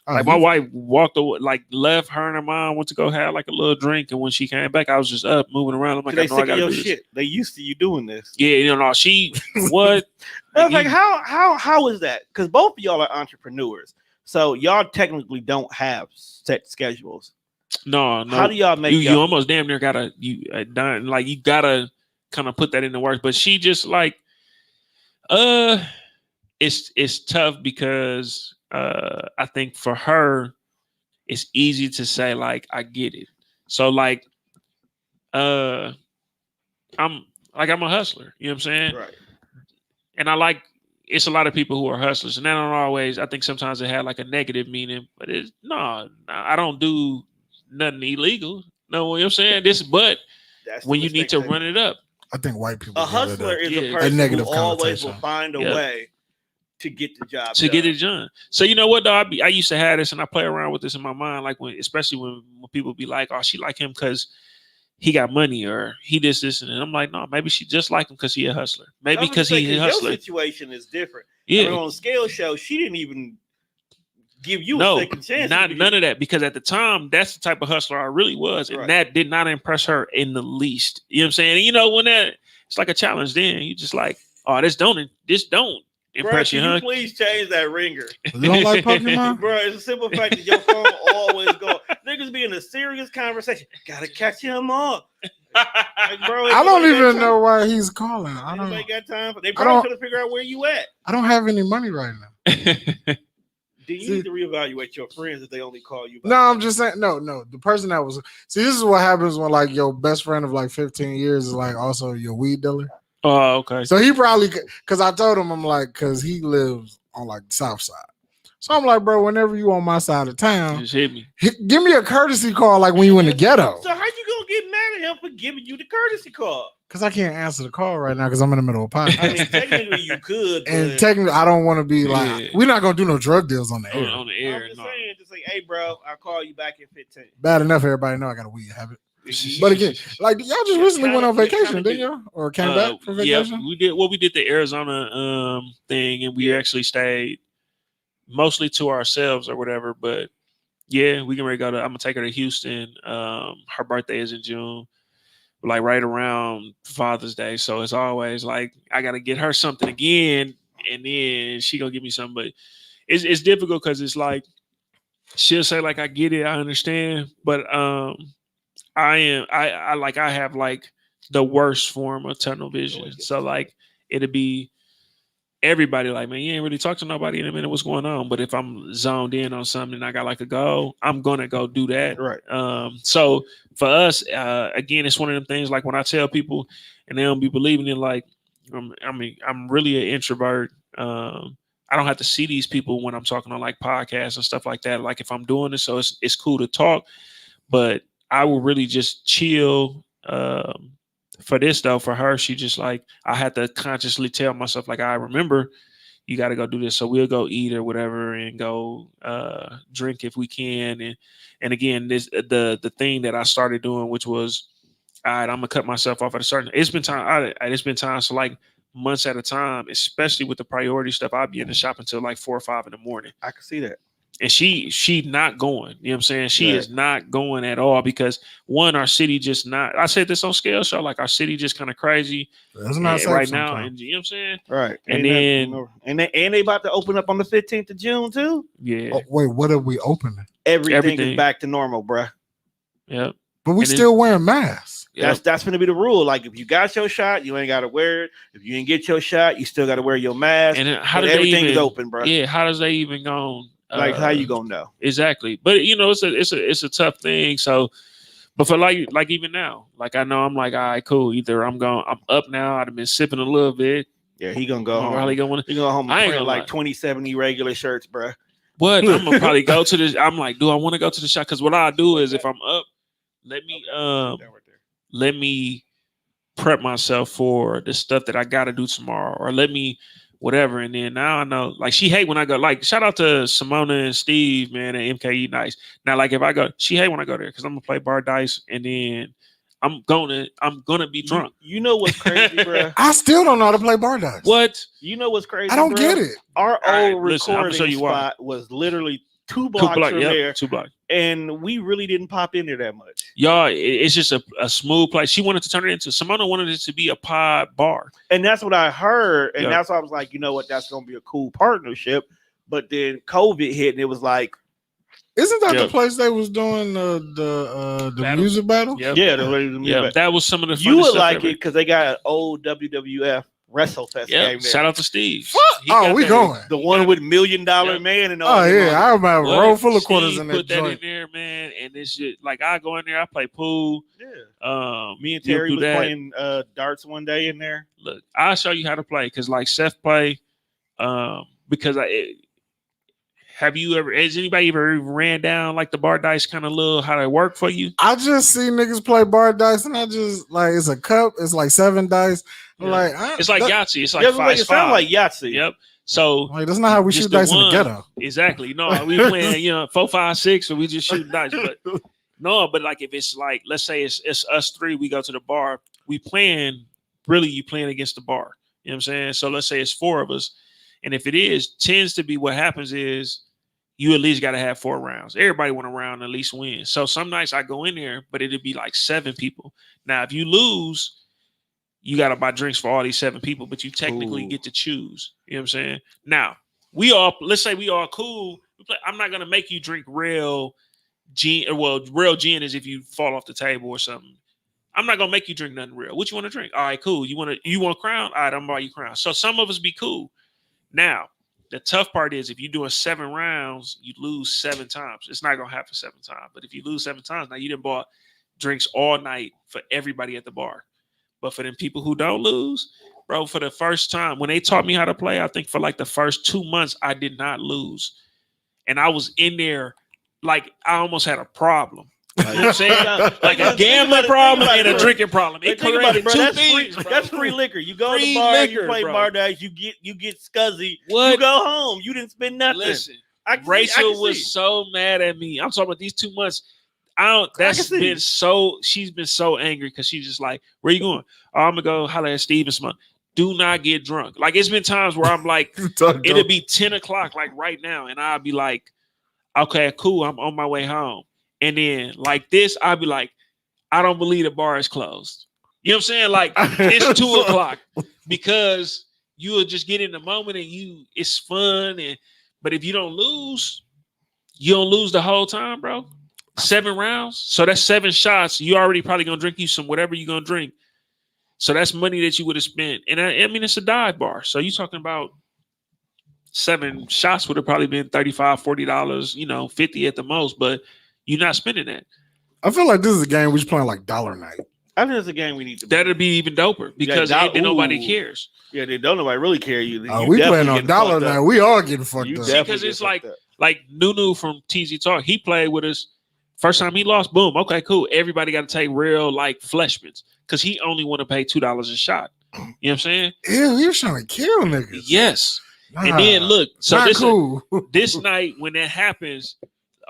my wife walked away, like left her and her mom went to go have like a little drink, and when she came back, I was just up moving around. I'm like, I know I gotta do shit. They used to you doing this. Yeah, you know, she what? I was like, how is that? Because both of y'all are entrepreneurs, so y'all technically don't have set schedules. No. How do y'all make you almost damn near gotta done like you gotta kind of put that into work, but she just like it's tough because I think for her it's easy to say like I get it. So like I'm a hustler, you know what I'm saying? Right. And it's a lot of people who are hustlers, and that don't always, I think sometimes it had like a negative meaning, but it's no, I don't do nothing illegal. No, you know what I'm saying? But that's when you need to run it up. I think white people. A hustler is a person who always will find a way to get the job done. Get it done. So you know what though? I used to have this, and I play around with this in my mind, like especially when people be like, "Oh, she like him because he got money," or he this, and I'm like, no, maybe she just like him because he a hustler. Maybe because he's a hustler. Your situation is different. Yeah. I mean, on the scale show, she didn't even give you a second chance. None of that, because at the time, that's the type of hustler I really was, and that did not impress her in the least. You know what I'm saying? And you know, when it's like a challenge, then you just like, oh, this don't impress you, huh? Please change that ringer. You don't like Pokemon? Bro, it's a simple fact that your phone always go. Niggas be in a serious conversation. Gotta catch him up. Like, bro, I don't even know why he's calling. I don't. Got time for. They probably trying to figure out where you at. I don't have any money right now. Do you need to reevaluate your friends if they only call you? No, I'm just saying. No. The person that was. See, this is what happens when like your best friend of like 15 years is like also your weed dealer. Oh, okay. So he probably, because I told him, I'm like, because he lives on like the south side. So I'm like, bro, whenever you on my side of town, just hit me. Give me a courtesy call like when you in the ghetto. So how you gonna get mad at him for giving you the courtesy call? Because I can't answer the call right now because I'm in the middle of a podcast. I mean, technically you could. And technically, I don't want to be like, we're not going to do no drug deals on the air. On the air, I'm just saying, just like, hey, bro, I'll call you back in 15. Bad enough, everybody know I got a weed habit. But again, like y'all just recently went on vacation, didn't y'all? Or came back from vacation? Yeah, we did. Well, we did the Arizona thing, and we actually stayed mostly to ourselves or whatever. But yeah, we can ready to go to. I'm gonna take her to Houston. Her birthday is in June, like right around Father's Day. So it's always like I gotta get her something again, and then she gonna give me something. But it's difficult because it's like she'll say like I get it, I understand, but I have like the worst form of tunnel vision. So like it'd be everybody like, man, you ain't really talk to nobody in a minute. What's going on? But if I'm zoned in on something and I got like a goal, I'm gonna go do that. Right. So for us, again, it's one of them things like when I tell people and they don't be believing it, like I'm really an introvert. I don't have to see these people when I'm talking on like podcasts and stuff like that. Like if I'm doing this, so it's cool to talk, but I will really just chill. For this though, for her, she just like I had to consciously tell myself like I remember you got to go do this, so we'll go eat or whatever and go drink if we can. And again, this the thing that I started doing, which was all right, I'm gonna cut myself off at a certain. It's been time. It's been times so like months at a time, especially with the priority stuff. I'll be in the shop until like 4 or 5 in the morning. I can see that. And she not going, you know what I'm saying? She is not going at all because one, our city just not, I said this on Scale Show, like our city just kind of crazy right now. And you know what I'm saying? Right. And they about to open up on the 15th of June too. Yeah. Oh, wait, what are we opening? Everything is back to normal, bruh. Yep. But we still wearing masks. That's going to be the rule. Like if you got your shot, you ain't got to wear it. If you didn't get your shot, you still got to wear your mask. And how does everything is open, bro? Yeah. How does they even go? Like how you gonna know? Exactly. But you know, it's a tough thing. So, but for like even now, like I know I'm like, all right, cool. Either I'm up now. I've been sipping a little bit. Yeah, he gonna go home. Probably gonna go home. I ain't gonna like 2070 regular shirts, bro. But I'm gonna probably go to this. I'm like, do I want to go to the shop? Because what I'll do is if I'm up, let me prep myself for the stuff that I got to do tomorrow, or let me whatever. And then now I know, like, she hate when I go. Like, shout out to Simona and Steve, man, at MKE Nice. Now, like, if I go, she hate when I go there because I'm gonna play bar dice, and then I'm gonna be drunk. You know what's crazy, bro? I still don't know how to play bar dice. What? You know what's crazy? I don't bro? get it. Our old listen, I'm gonna recording show you why. spot was literally 2 blocks from there, 2 blocks, and we really didn't pop in there that much. Y'all, it's just a smooth place. She wanted to turn it into. Simona wanted it to be a pod bar, and that's what I heard, and that's why I was like, you know what, that's gonna be a cool partnership. But then COVID hit, and it was like, isn't that the place they was doing the music battle? Yep. Yeah, the music battle. That was some of the. You would like it because they got an old WWF WrestleFest game there. Shout out to Steve. Oh, we going. The one with $1 Million Man and all. Oh yeah, I remember a row full of quarters in that put that joint. in there, man. And this shit, like, I go in there, I play pool. Yeah. Me and Terry was playing darts one day in there. Look, I'll show you how to play because, like, Seth play. Because has anybody ever ran down like the bar dice kind of little how they work for you? I just see niggas play bar dice, and I just like, it's a cup. It's like 7 dice. Yeah. Like it's like Yahtzee. It's like 5. It sounds like Yahtzee. Yep. So like, that's not how we shoot dice in the ghetto. Exactly. No, we playing 4, 5, 6, or we just shoot dice. But no, but like if it's like, let's say it's us 3, we go to the bar. We playing. Really, you playing against the bar. You know what I'm saying? So let's say it's 4 of us, and if it tends to be what happens is, you at least got to have 4 rounds. Everybody want a round at least win. So some nights I go in there, but it'd be like 7 people. Now, if you lose, you got to buy drinks for all these 7 people, but you technically get to choose. You know what I'm saying? Now, let's say we all cool. I'm not going to make you drink real gin. Well, real gin is if you fall off the table or something. I'm not going to make you drink nothing real. What you want to drink? All right, cool. You want Crown? All right, I'm going to buy you Crown. So some of us be cool. Now, the tough part is if you're doing 7 rounds, you lose 7 times. It's not gonna happen 7 times. But if you lose 7 times, now you done bought drinks all night for everybody at the bar. But for them people who don't lose, bro, for the first time, when they taught me how to play, I think for like the first 2 months, I did not lose. And I was in there like I almost had a problem. You know what I'm saying? Like a gambling problem and a drinking problem. It created 2 things. That's free liquor. You go to the bar, you play bar dice, you get scuzzy. What? You go home. You didn't spend nothing. Listen, Rachel was so mad at me. I'm talking about these 2 months. She's been so angry because she's just like, where you going? Oh, I'm gonna go holler at Steve and Smart. Do not get drunk. Like, it's been times where I'm like, it'll be 10 o'clock, like right now, and I'll be like, okay, cool, I'm on my way home. And then like this, I'll be like, I don't believe the bar is closed. You know what I'm saying? Like, it's 2 o'clock because you will just get in the moment and it's fun. But if you don't lose, you don't lose the whole time, bro. 7 rounds. So that's 7 shots. You already probably going to drink you some whatever you're going to drink. So that's money that you would have spent. And I mean, it's a dive bar. So you're talking about 7 shots would have probably been $35, $40, 50 at the most. But you're not spending that. I feel like this is a game we should play like dollar night. I think it's a game we need to. That'd be even doper because then nobody cares. Yeah, they don't nobody really care. We playing on dollar night. We all getting fucked up because it's like Nunu from TZ Talk. He played with us. First time he lost, boom. Okay, cool. Everybody got to take real like fleshmans because he only want to pay $2 a shot. You know what I'm saying? Ew, you're trying to kill niggas. Yes. And then look, so this cool. night when that happens,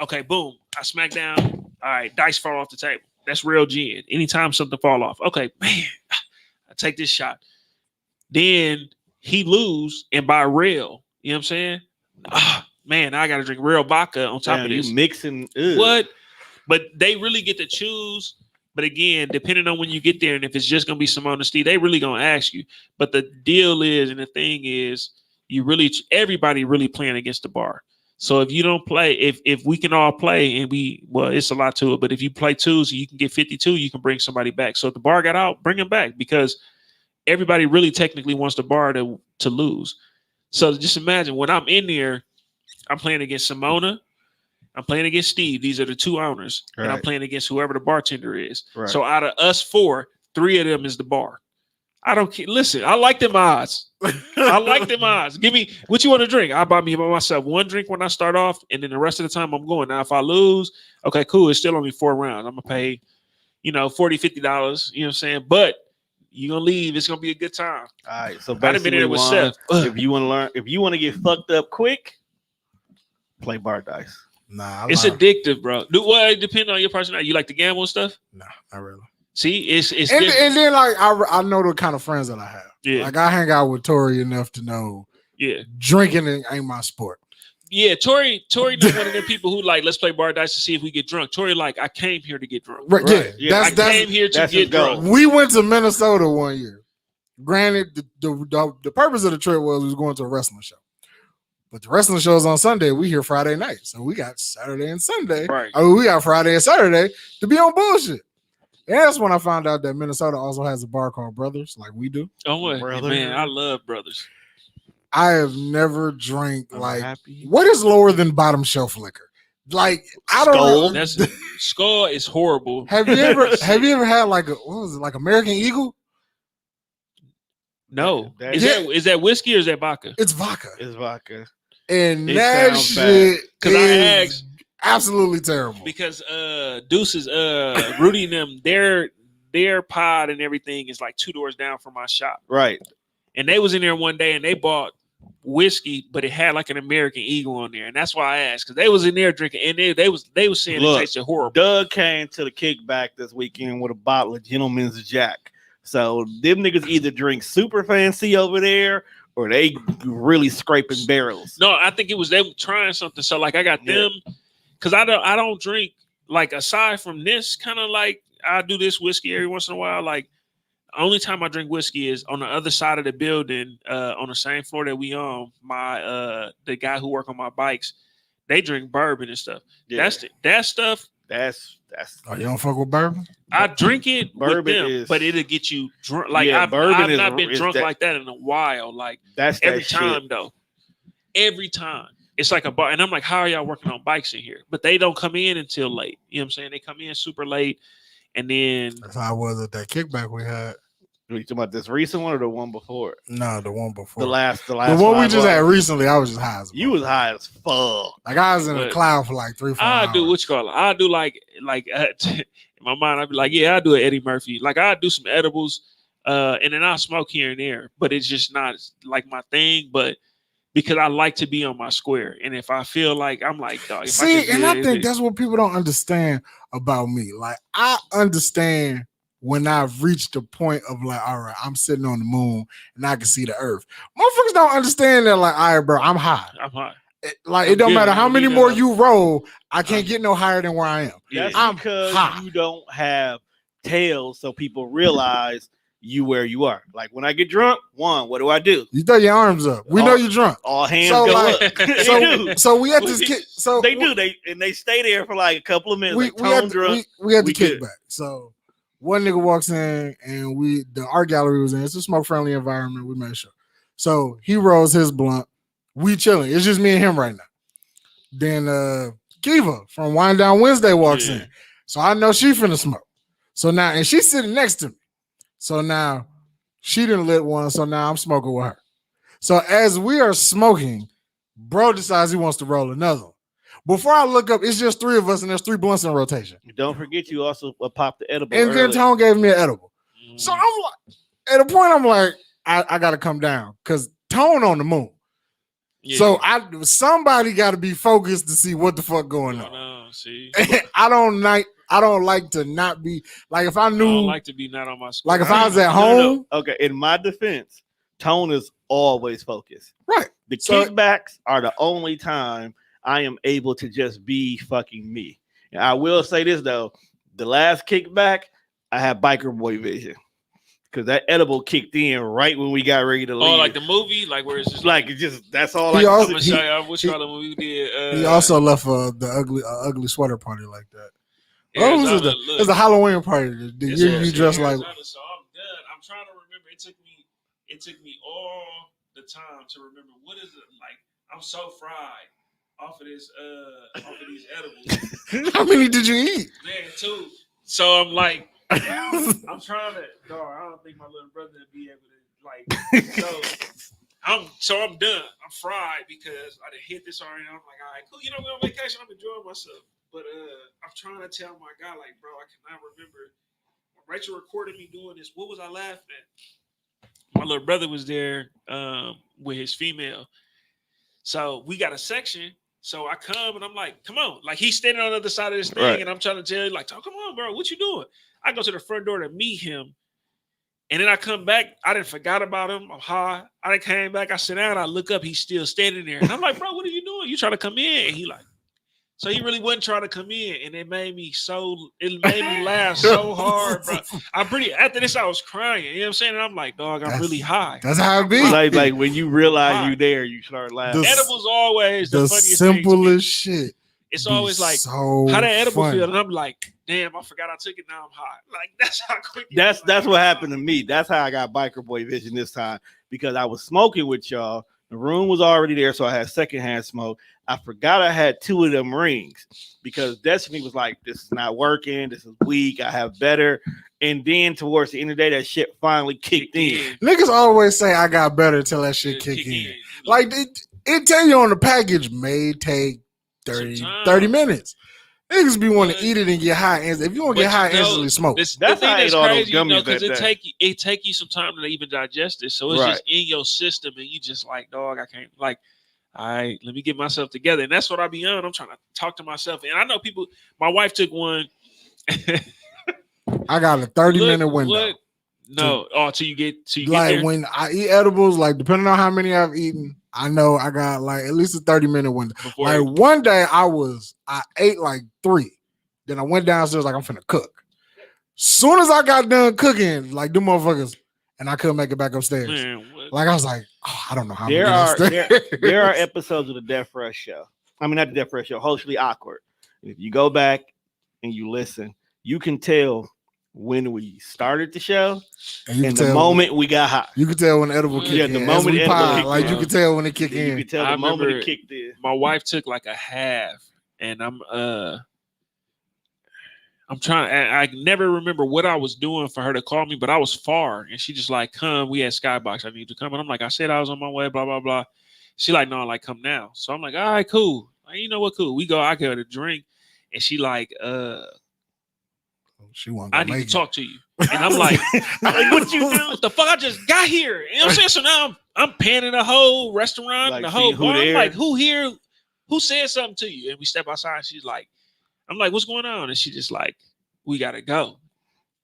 okay, boom. I smack down. All right, dice fall off the table. That's real gin. Anytime something fall off. Okay, man, I take this shot. Then he lose and buy real. You know what I'm saying? Man, I got to drink real vodka on top of this. You mixing. What? But they really get to choose. But again, depending on when you get there and if it's just going to be some honesty, they really going to ask you. But the deal is, and the thing is, everybody really playing against the bar. So if you don't play, if we can all play and it's a lot to it, but if you play 2s, you can get 52, you can bring somebody back. So if the bar got out, bring them back because everybody really technically wants the bar to lose. So just imagine when I'm in there, I'm playing against Simona, I'm playing against Steve. These are the 2 owners, and I'm playing against whoever the bartender is. Right. So out of us 4, 3 of them is the bar. I don't care. Listen, I like them odds. Give me what you want to drink. I buy myself 1 drink when I start off, and then the rest of the time I'm going. Now, if I lose, okay, cool. It's still only 4 rounds. I'm gonna pay, $40, $50. You know what I'm saying? But You gonna leave? It's gonna be a good time. All right, so I'd have been in there with Seth. if you want to learn, if you want to get fucked up quick, play bar dice. Nah, It's addictive, bro. It depends on your personality. You like to gamble and stuff? Nah, not really. See, it's and then like I know the kind of friends that I have. Yeah. Like I hang out with Tori enough to know. Yeah. Drinking ain't my sport. Yeah, Tori not one of them people who like, let's play bar dice to see if we get drunk. Tori like, I came here to get drunk. Right. Yeah. I came here to get drunk. We went to Minnesota one year. Granted, the purpose of the trip was we was going to a wrestling show. But the wrestling show is on Sunday. We here Friday night. So we got Saturday and Sunday. Right. I mean, we got Friday and Saturday to be on bullshit. And that's when I found out that Minnesota also has a bar called Brothers, like we do. Oh, what? Man, I love Brothers. I have never drank what is lower than bottom shelf liquor? Like I don't know. Skull is horrible. Have you ever had like like American Eagle? No. Is that whiskey or is that vodka? It's vodka. It's vodka. And that shit because I asked absolutely terrible. Because Deuces, Rudy and them, their pod and everything is like 2 doors down from my shop. Right. And they was in there one day and they bought whiskey, but it had like an American Eagle on there. And that's why I asked, because they was in there drinking and they was saying it tasted horrible. Doug came to the kickback this weekend with a bottle of Gentleman's Jack. So them niggas either drink super fancy over there or they really scraping barrels. No, I think it was them trying something. So like I got them because I don't drink like aside from this kind of like I do this whiskey every once in a while. Like only time I drink whiskey is on the other side of the building, on the same floor that we own. My the guy who work on my bikes, they drink bourbon and stuff. Yeah. That stuff. That's. Oh, you don't fuck with bourbon? I drink it bourbon with them, is, but it'll get you drunk. Like I've not been drunk like that in a while. Like that's every time though. Every time. It's like a bar. And I'm like, how are y'all working on bikes in here? But they don't come in until late. You know what I'm saying? They come in super late. And then that's how I was at that kickback we had. Are you talking about this recent one or the one before? No, the one before. The last the one we just had recently, I was just high as fuck. You was high as fuck. Like I was in a cloud for like 3-4 hours. I do what you call it. I do like in my mind, I'd be like, yeah, I do an Eddie Murphy. Like I do some edibles, and then I'll smoke here and there, but it's just not like my thing. But because I like to be on my square, and if I feel like I'm like, dog. I think that's what people don't understand about me. Like I understand when I've reached the point of like, all right, I'm sitting on the moon and I can see the earth. Motherfuckers don't understand that. Like, all right, bro, I'm high. It don't matter how many more you roll, I can't get no higher than where I am. That's because you don't have tails, so people realize you where you are. Like when I get drunk, what do? You throw your arms up. We know you're drunk. All hands go up. So we had this kick. So they do. They stay there for like a couple of minutes. We had the kickback. So one nigga walks in and the art gallery was in. It's a smoke friendly environment. We made sure. So he rolls his blunt. We chilling. It's just me and him right now. Then Kiva from Wind Down Wednesday walks in. So I know she finna smoke. So now, and she's sitting next to me. So now she didn't lit one. So now I'm smoking with her. So as we are smoking, bro decides he wants to roll another one. Before I look up, it's just 3 of us and there's 3 blunts in rotation. Don't forget you also popped the edible. And then Tone gave me an edible. So I'm like, at a point, I'm like, I gotta come down because Tone on the moon. Yeah. So somebody got to be focused to see what the fuck going on. See, I don't like to not be like if I knew. I don't like to be not on my screen. Like if I was at home. No. Okay, in my defense, Tone is always focused. Right. The kickbacks are the only time I am able to just be fucking me. And I will say this though, the last kickback, I had biker boy vision. Because that edible kicked in right when we got ready to leave. Oh, like the movie? Like where it's just like it's just that's all I'm gonna show you. I wish y'all the movie did. He also left the ugly sweater party like that. Oh, it was a Halloween party. The year you dressed like. So I'm done. I'm trying to remember. It took me all the time to remember what is it like. I'm so fried off of these edibles. How many did you eat? Man, 2. So I'm like. I'm trying to. Dog, I don't think my little brother would be able to like. So I'm done. I'm fried because I done hit this already. I'm like, all right, cool. You know, we're on vacation. I'm enjoying myself. But I'm trying to tell my guy, like, bro, I cannot remember. I'm Rachel recorded me doing this. What was I laughing at? My little brother was there with his female. So we got a section. So I come and I'm like, come on. Like he's standing on the other side of this thing. And I'm trying to tell you, like, oh, come on, bro. What you doing? I go to the front door to meet him. And then I come back. I didn't forgot about him. I'm high. I didn't came back. I sit down. I look up. He's still standing there. And I'm like, bro, what are you doing? You trying to come in? And he like, so he really wasn't trying to come in. And it made me laugh so hard, bro. After this, I was crying. You know what I'm saying? And I'm like, dog, I'm really high. That's how it be. Like when you realize you there, you start laughing. Edibles always the funniest simplest shit. It's always like, so how that edible funny. feel? And I'm like, damn, I forgot I took it. Now I'm high. Like, that's how quick. That's what happened to me. That's how I got Biker Boy Vision this time, because I was smoking with y'all. The room was already there, so I had secondhand smoke. I forgot I had 2 of them rings because Destiny was like, this is not working. This is weak. I have better. And then towards the end of the day, that shit finally kicked in. Niggas always say I got better till that shit kick in. Like, it tell you on the package may take 30 minutes. Niggas be want to eat it and get high. If you want to get high, instantly smoke. That's how I ate all those gummies because it take you some time to even digest it. So it's just in your system, and you just like, dog, I can't, like, all right, let me get myself together. And that's what I be on. I'm trying to talk to myself. And I know people, my wife took one. I got a 30-minute window. What? No, till you get like there? When I eat edibles, like depending on how many I've eaten, I know I got like at least a 30-minute window. Like one day I ate like 3. Then I went downstairs like I'm finna cook. Soon as I got done cooking, like them motherfuckers, and I couldn't make it back upstairs. Man, like I was like, oh, I don't know how. There are episodes of the Death Fresh show. I mean, not the Death Fresh show, Socially Awkward. If you go back and you listen, you can tell when we started the show and the moment we got hot. You can tell when the edible kicked in. The moment edible kicked in. You can tell when it kicked in. You can tell the moment it kicked in. My wife took like a half, and I'm trying. I never remember what I was doing for her to call me, but I was far, and she just like, come. We had Skybox. I need to come, and I'm like, I said I was on my way. Blah blah blah. She like, no, like come now. So I'm like, all right, cool. Like, you know what, cool. We go. I get her to drink, and she like, I need to talk to you. And I'm like, what you doing? What the fuck? I just got here. You know what I'm saying? So now I'm panning the whole restaurant, like, the whole bar. I'm like, who here? Who said something to you? And we step outside. And she's like, I'm like, what's going on? And she just like, we gotta go.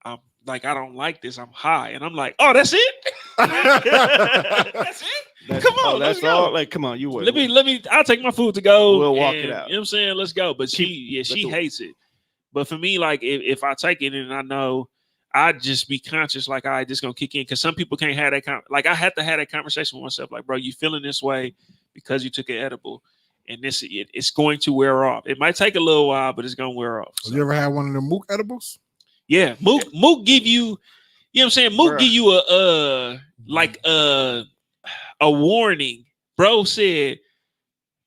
I'm like, I don't like this. I'm high. And I'm like, oh, that's it? That's it? Come on, let's go. Like, come on, you would. Let me, I'll take my food to go. We'll walk it out. You know what I'm saying? Let's go. But she hates it. But for me, like, if I take it and I know, I just be conscious, like, all right, this gonna kick in. Because some people can't have that like, I had to have that conversation with myself. Like, bro, you feeling this way because you took an edible. And it's going to wear off. It might take a little while, but it's gonna wear off. So. You ever had one of the Mook edibles? Yeah, Mook give you, you know what I'm saying? Mook give you a warning. Bro said,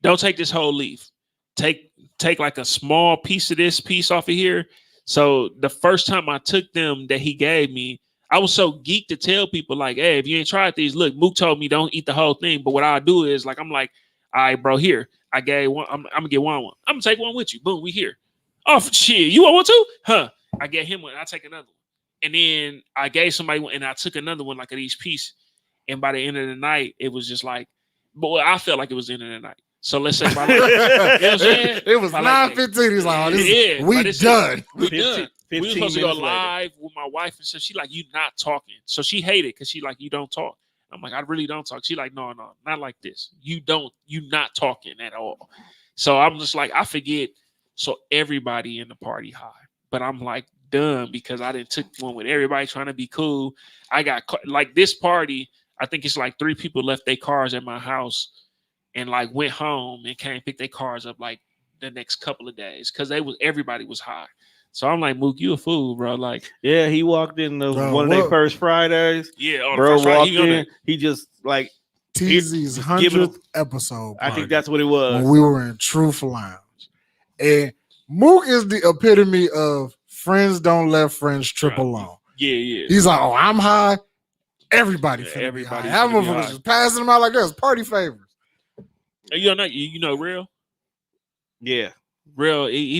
don't take this whole leaf. Take like a small piece of this piece off of here. So the first time I took them that he gave me, I was so geeked to tell people like, hey, if you ain't tried these, look, Mook told me don't eat the whole thing. But what I'll do is like, I'm like, all right, bro, here. I gave one. I'm gonna get one. I'm gonna take one with you. Boom, we here. Oh shit, you want one too? Huh? I gave him one. I take another one. And then I gave somebody one, and I took another one like of each piece. And by the end of the night, it was just like, but I felt like it was the end of the night. So let's say by the, you know what I'm saying? It was 9:15. He's like, oh, we done. We done. We were supposed to go live with my wife, and so she like, you not talking. So she hated because she like, you don't talk. I'm like, I really don't talk. She like, no, not like this. You not talking at all. So I'm just like, I forget. So everybody in the party high, but I'm like done because I didn't took one with everybody trying to be cool. I got like this party. I think it's like 3 people left their cars at my house and like went home and came pick their cars up like the next couple of days because everybody was high. So I'm like, Mook, you a fool, bro. Like, yeah, he walked in one of their first Fridays. Yeah, bro walked in. He just like TZ's 100th episode. I think that's what it was. When we were in Truth Lounge. And Mook is the epitome of friends don't let friends trip along. Yeah. He's like, oh, I'm high. Everybody high. That motherfucker just passing them out like this. Party favors. You know real? Yeah. Real, he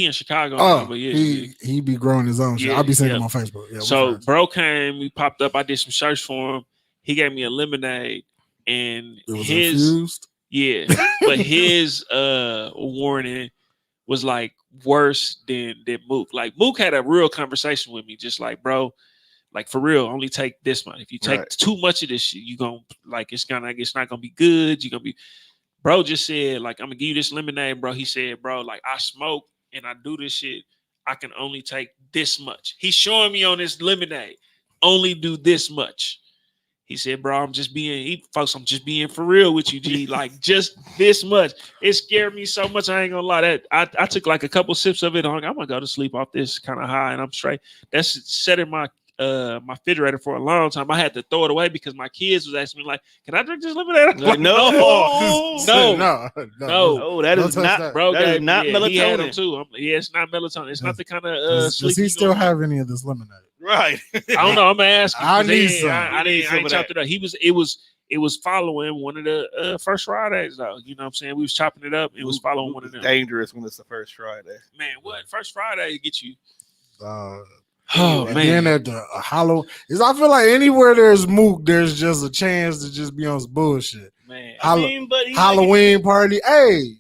in Chicago. Oh, but yeah, he be growing his own shit. Yeah, I'll be seeing yeah. him on Facebook. Yeah, so bro came, we popped up. I did some shirts for him. He gave me a lemonade, and it was his infused. yeah, but his warning was like worse than Mook. Like Mook had a real conversation with me, just like, bro, like for real, only take this much. If you take too much of this shit, you gonna like it's not gonna be good. You're gonna be bro just said, like, I'm gonna give you this lemonade, bro. He said, bro, like I smoke and I do this shit. I can only take this much. He's showing me on this lemonade, only do this much. He said, bro, I'm just being for real with you, G. Like just this much. It scared me so much. I ain't gonna lie. That I took like a couple sips of it. I'm gonna go to sleep off this kind of high, and I'm straight. That's set in my refrigerator for a long time. I had to throw it away because my kids was asking me like, "Can I drink this lemonade?" Like, no. That is not, bro. That is not melatonin. He had them too. It's not melatonin. It's not the kind of sleep. Does he still have any of this lemonade? Right. I don't know. I'm gonna ask him. I need some. I ain't chopped it up. It was following one of the first Fridays though. You know what I'm saying? We was chopping it up. It was following one of them. Dangerous when it's the first Friday. Man, what? First Friday get you. Oh man! Then at the Halloween, I feel like anywhere there's Mook, there's just a chance to just be on some bullshit. Man, Halloween party. Hey,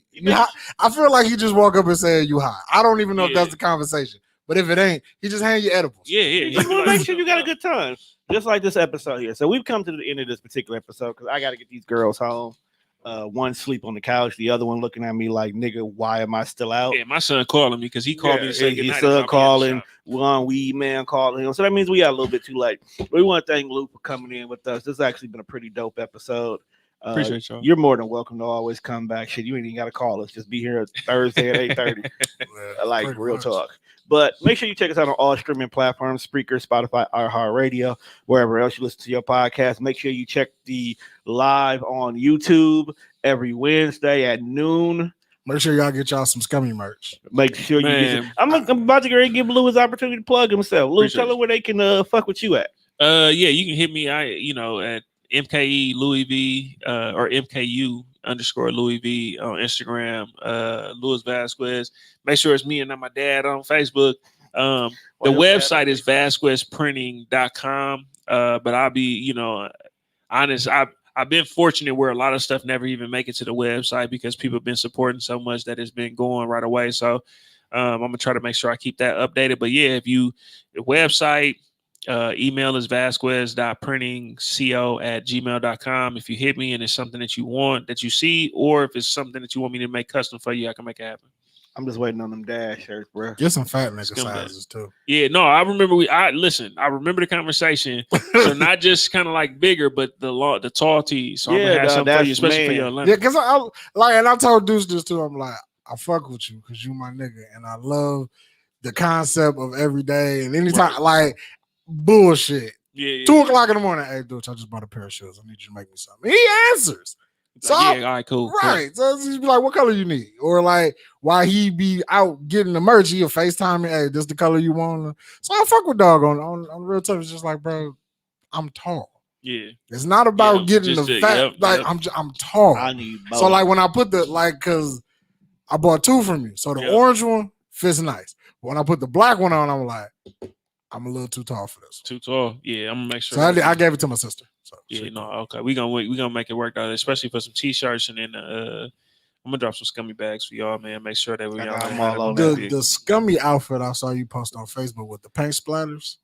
I feel like he just walk up and say you high. I don't even know if that's the conversation, but if it ain't, he just hand you edibles. Yeah. You want to make sure you got a good time, just like this episode here. So we've come to the end of this particular episode because I got to get these girls home. One sleep on the couch, the other one looking at me like, nigga, why am I still out? Yeah, my son calling me because he called me to say his son calling, one weed man calling him. So that means we got a little bit too late. We want to thank Luke for coming in with us. This has actually been a pretty dope episode. Appreciate y'all. You're more than welcome to always come back. Shit, you ain't even got to call us. Just be here Thursday at 8:30. Like real talk. But make sure you check us out on all streaming platforms: Spreaker, Spotify, iHeartRadio, wherever else you listen to your podcast. Make sure you check the live on YouTube every Wednesday at noon. Make sure y'all get y'all some Scummy merch. Make sure you get it. I'm about to go and give Lou his opportunity to plug himself. Lou, tell him where they can fuck with you at. Yeah, you can hit me. At MKE Louis V or MKU _Louis V on Instagram. Louis Vasquez. Make sure it's me and not my dad on Facebook. The website is VasquezPrinting.com. But I'll be, honest. I've been fortunate where a lot of stuff never even make it to the website because people have been supporting so much that it's been going right away. So I'm gonna try to make sure I keep that updated. But yeah, if the website. Email is vasquez.printingco@gmail.com. If you hit me and it's something that you want, that you see, or if it's something that you want me to make custom for you, I can make it happen. I'm just waiting on them dash shirts, bro. Get some fat nigga sizes too. Yeah, no, I remember I remember the conversation. So not just kind of like bigger, but the tall tees. So I'm gonna have something for you, especially for your Olympics. Yeah, because I told Deuce this too. I'm like, I fuck with you because you my nigga, and I love the concept of every day and anytime like. Bullshit. Yeah. 2 o'clock in the morning. Hey, dude, I just bought a pair of shoes. I need you to make me something. He answers. So all right, cool. Right. Cool. So he's be like, what color you need? Or like, why he be out getting the merch, he'll FaceTime me. Hey, this the color you want? So I fuck with dog on real tough. It's just like, bro, I'm tall. Yeah. It's not about getting the fat. I'm tall. I need both. So like when I put because I bought 2 from you. So the orange one fits nice. But when I put the black one on, I'm like, I'm a little too tall for this. Too tall, yeah. I'm gonna make sure. So I gave it to my sister. So okay. We gonna make it work out, especially for some t-shirts, and then I'm gonna drop some Scummy bags for y'all, man. Make sure that we all the Scummy outfit I saw you post on Facebook with the paint splatters.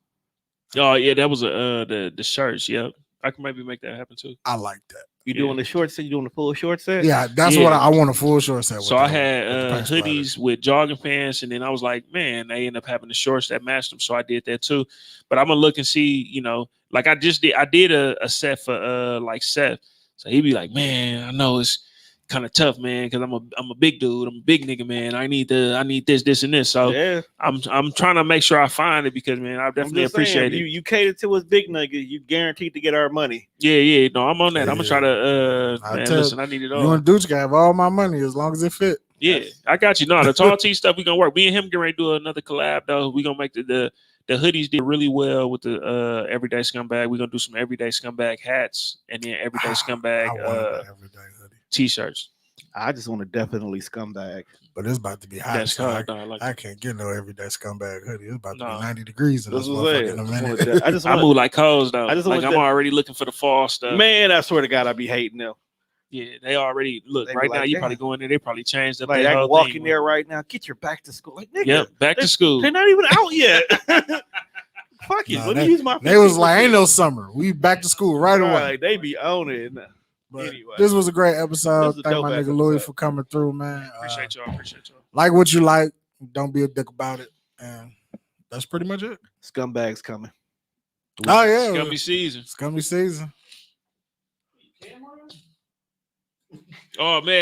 Oh yeah, that was the shirts. Yep, I can maybe make that happen too. I like that. You doing the short set? You doing the full short set? Yeah, that's what I want, a full short set. So I had hoodies with jogging pants, and then I was like, man, they end up having the shorts that matched them, so I did that too. But I'm gonna look and see, like I did a set for like Seth, so he'd be like, man, I know it's kind of tough, man, because I'm a big dude, I'm a big nigga, man. I need this and this. So I'm trying to make sure I find it because, man, I definitely appreciate it. You cater to us big niggas, you guaranteed to get our money. Yeah. No, I'm on that. I'm gonna try to listen, I need it all. You and Dooch can have all my money as long as it fit. Yeah, I got you. No, the tall T stuff we gonna work. Me and him getting ready to do another collab though. We gonna make the hoodies did really well with the Everyday Scumbag. We're gonna do some Everyday Scumbag hats and then Everyday Scumbag everyday hoodie t-shirts. I just want to definitely scumbag. But it's about to be hot. That's So hard, dog. Like I can't get no everyday scumbag hoodie. It's about to No. be 90 degrees in That's this what I'm motherfucker in a saying. minute. I just I want move like codes though. I just like want I'm to- already looking for the fall stuff. man. I swear to God, I be hating them. Yeah, they already look They be right now. like, You "Damn." probably go in there. They probably changed up. Like their I whole can walk thing in with- there right now. Get your back to school. Like nigga, Yep, back to school. they're not even out yet. Fuck it. Nah, Let me use my. They was like, 15%. ain't no summer. We back to school right away. Right, they be on it. But Anyway. this was a great episode. This was a Thank my dope-ass nigga Louis episode. for coming through, man. Appreciate y'all. Appreciate y'all. Like what you like. Don't be a dick about it. And that's pretty much it. Scumbags coming. Oh yeah, Scummy season. Scummy season. Oh man.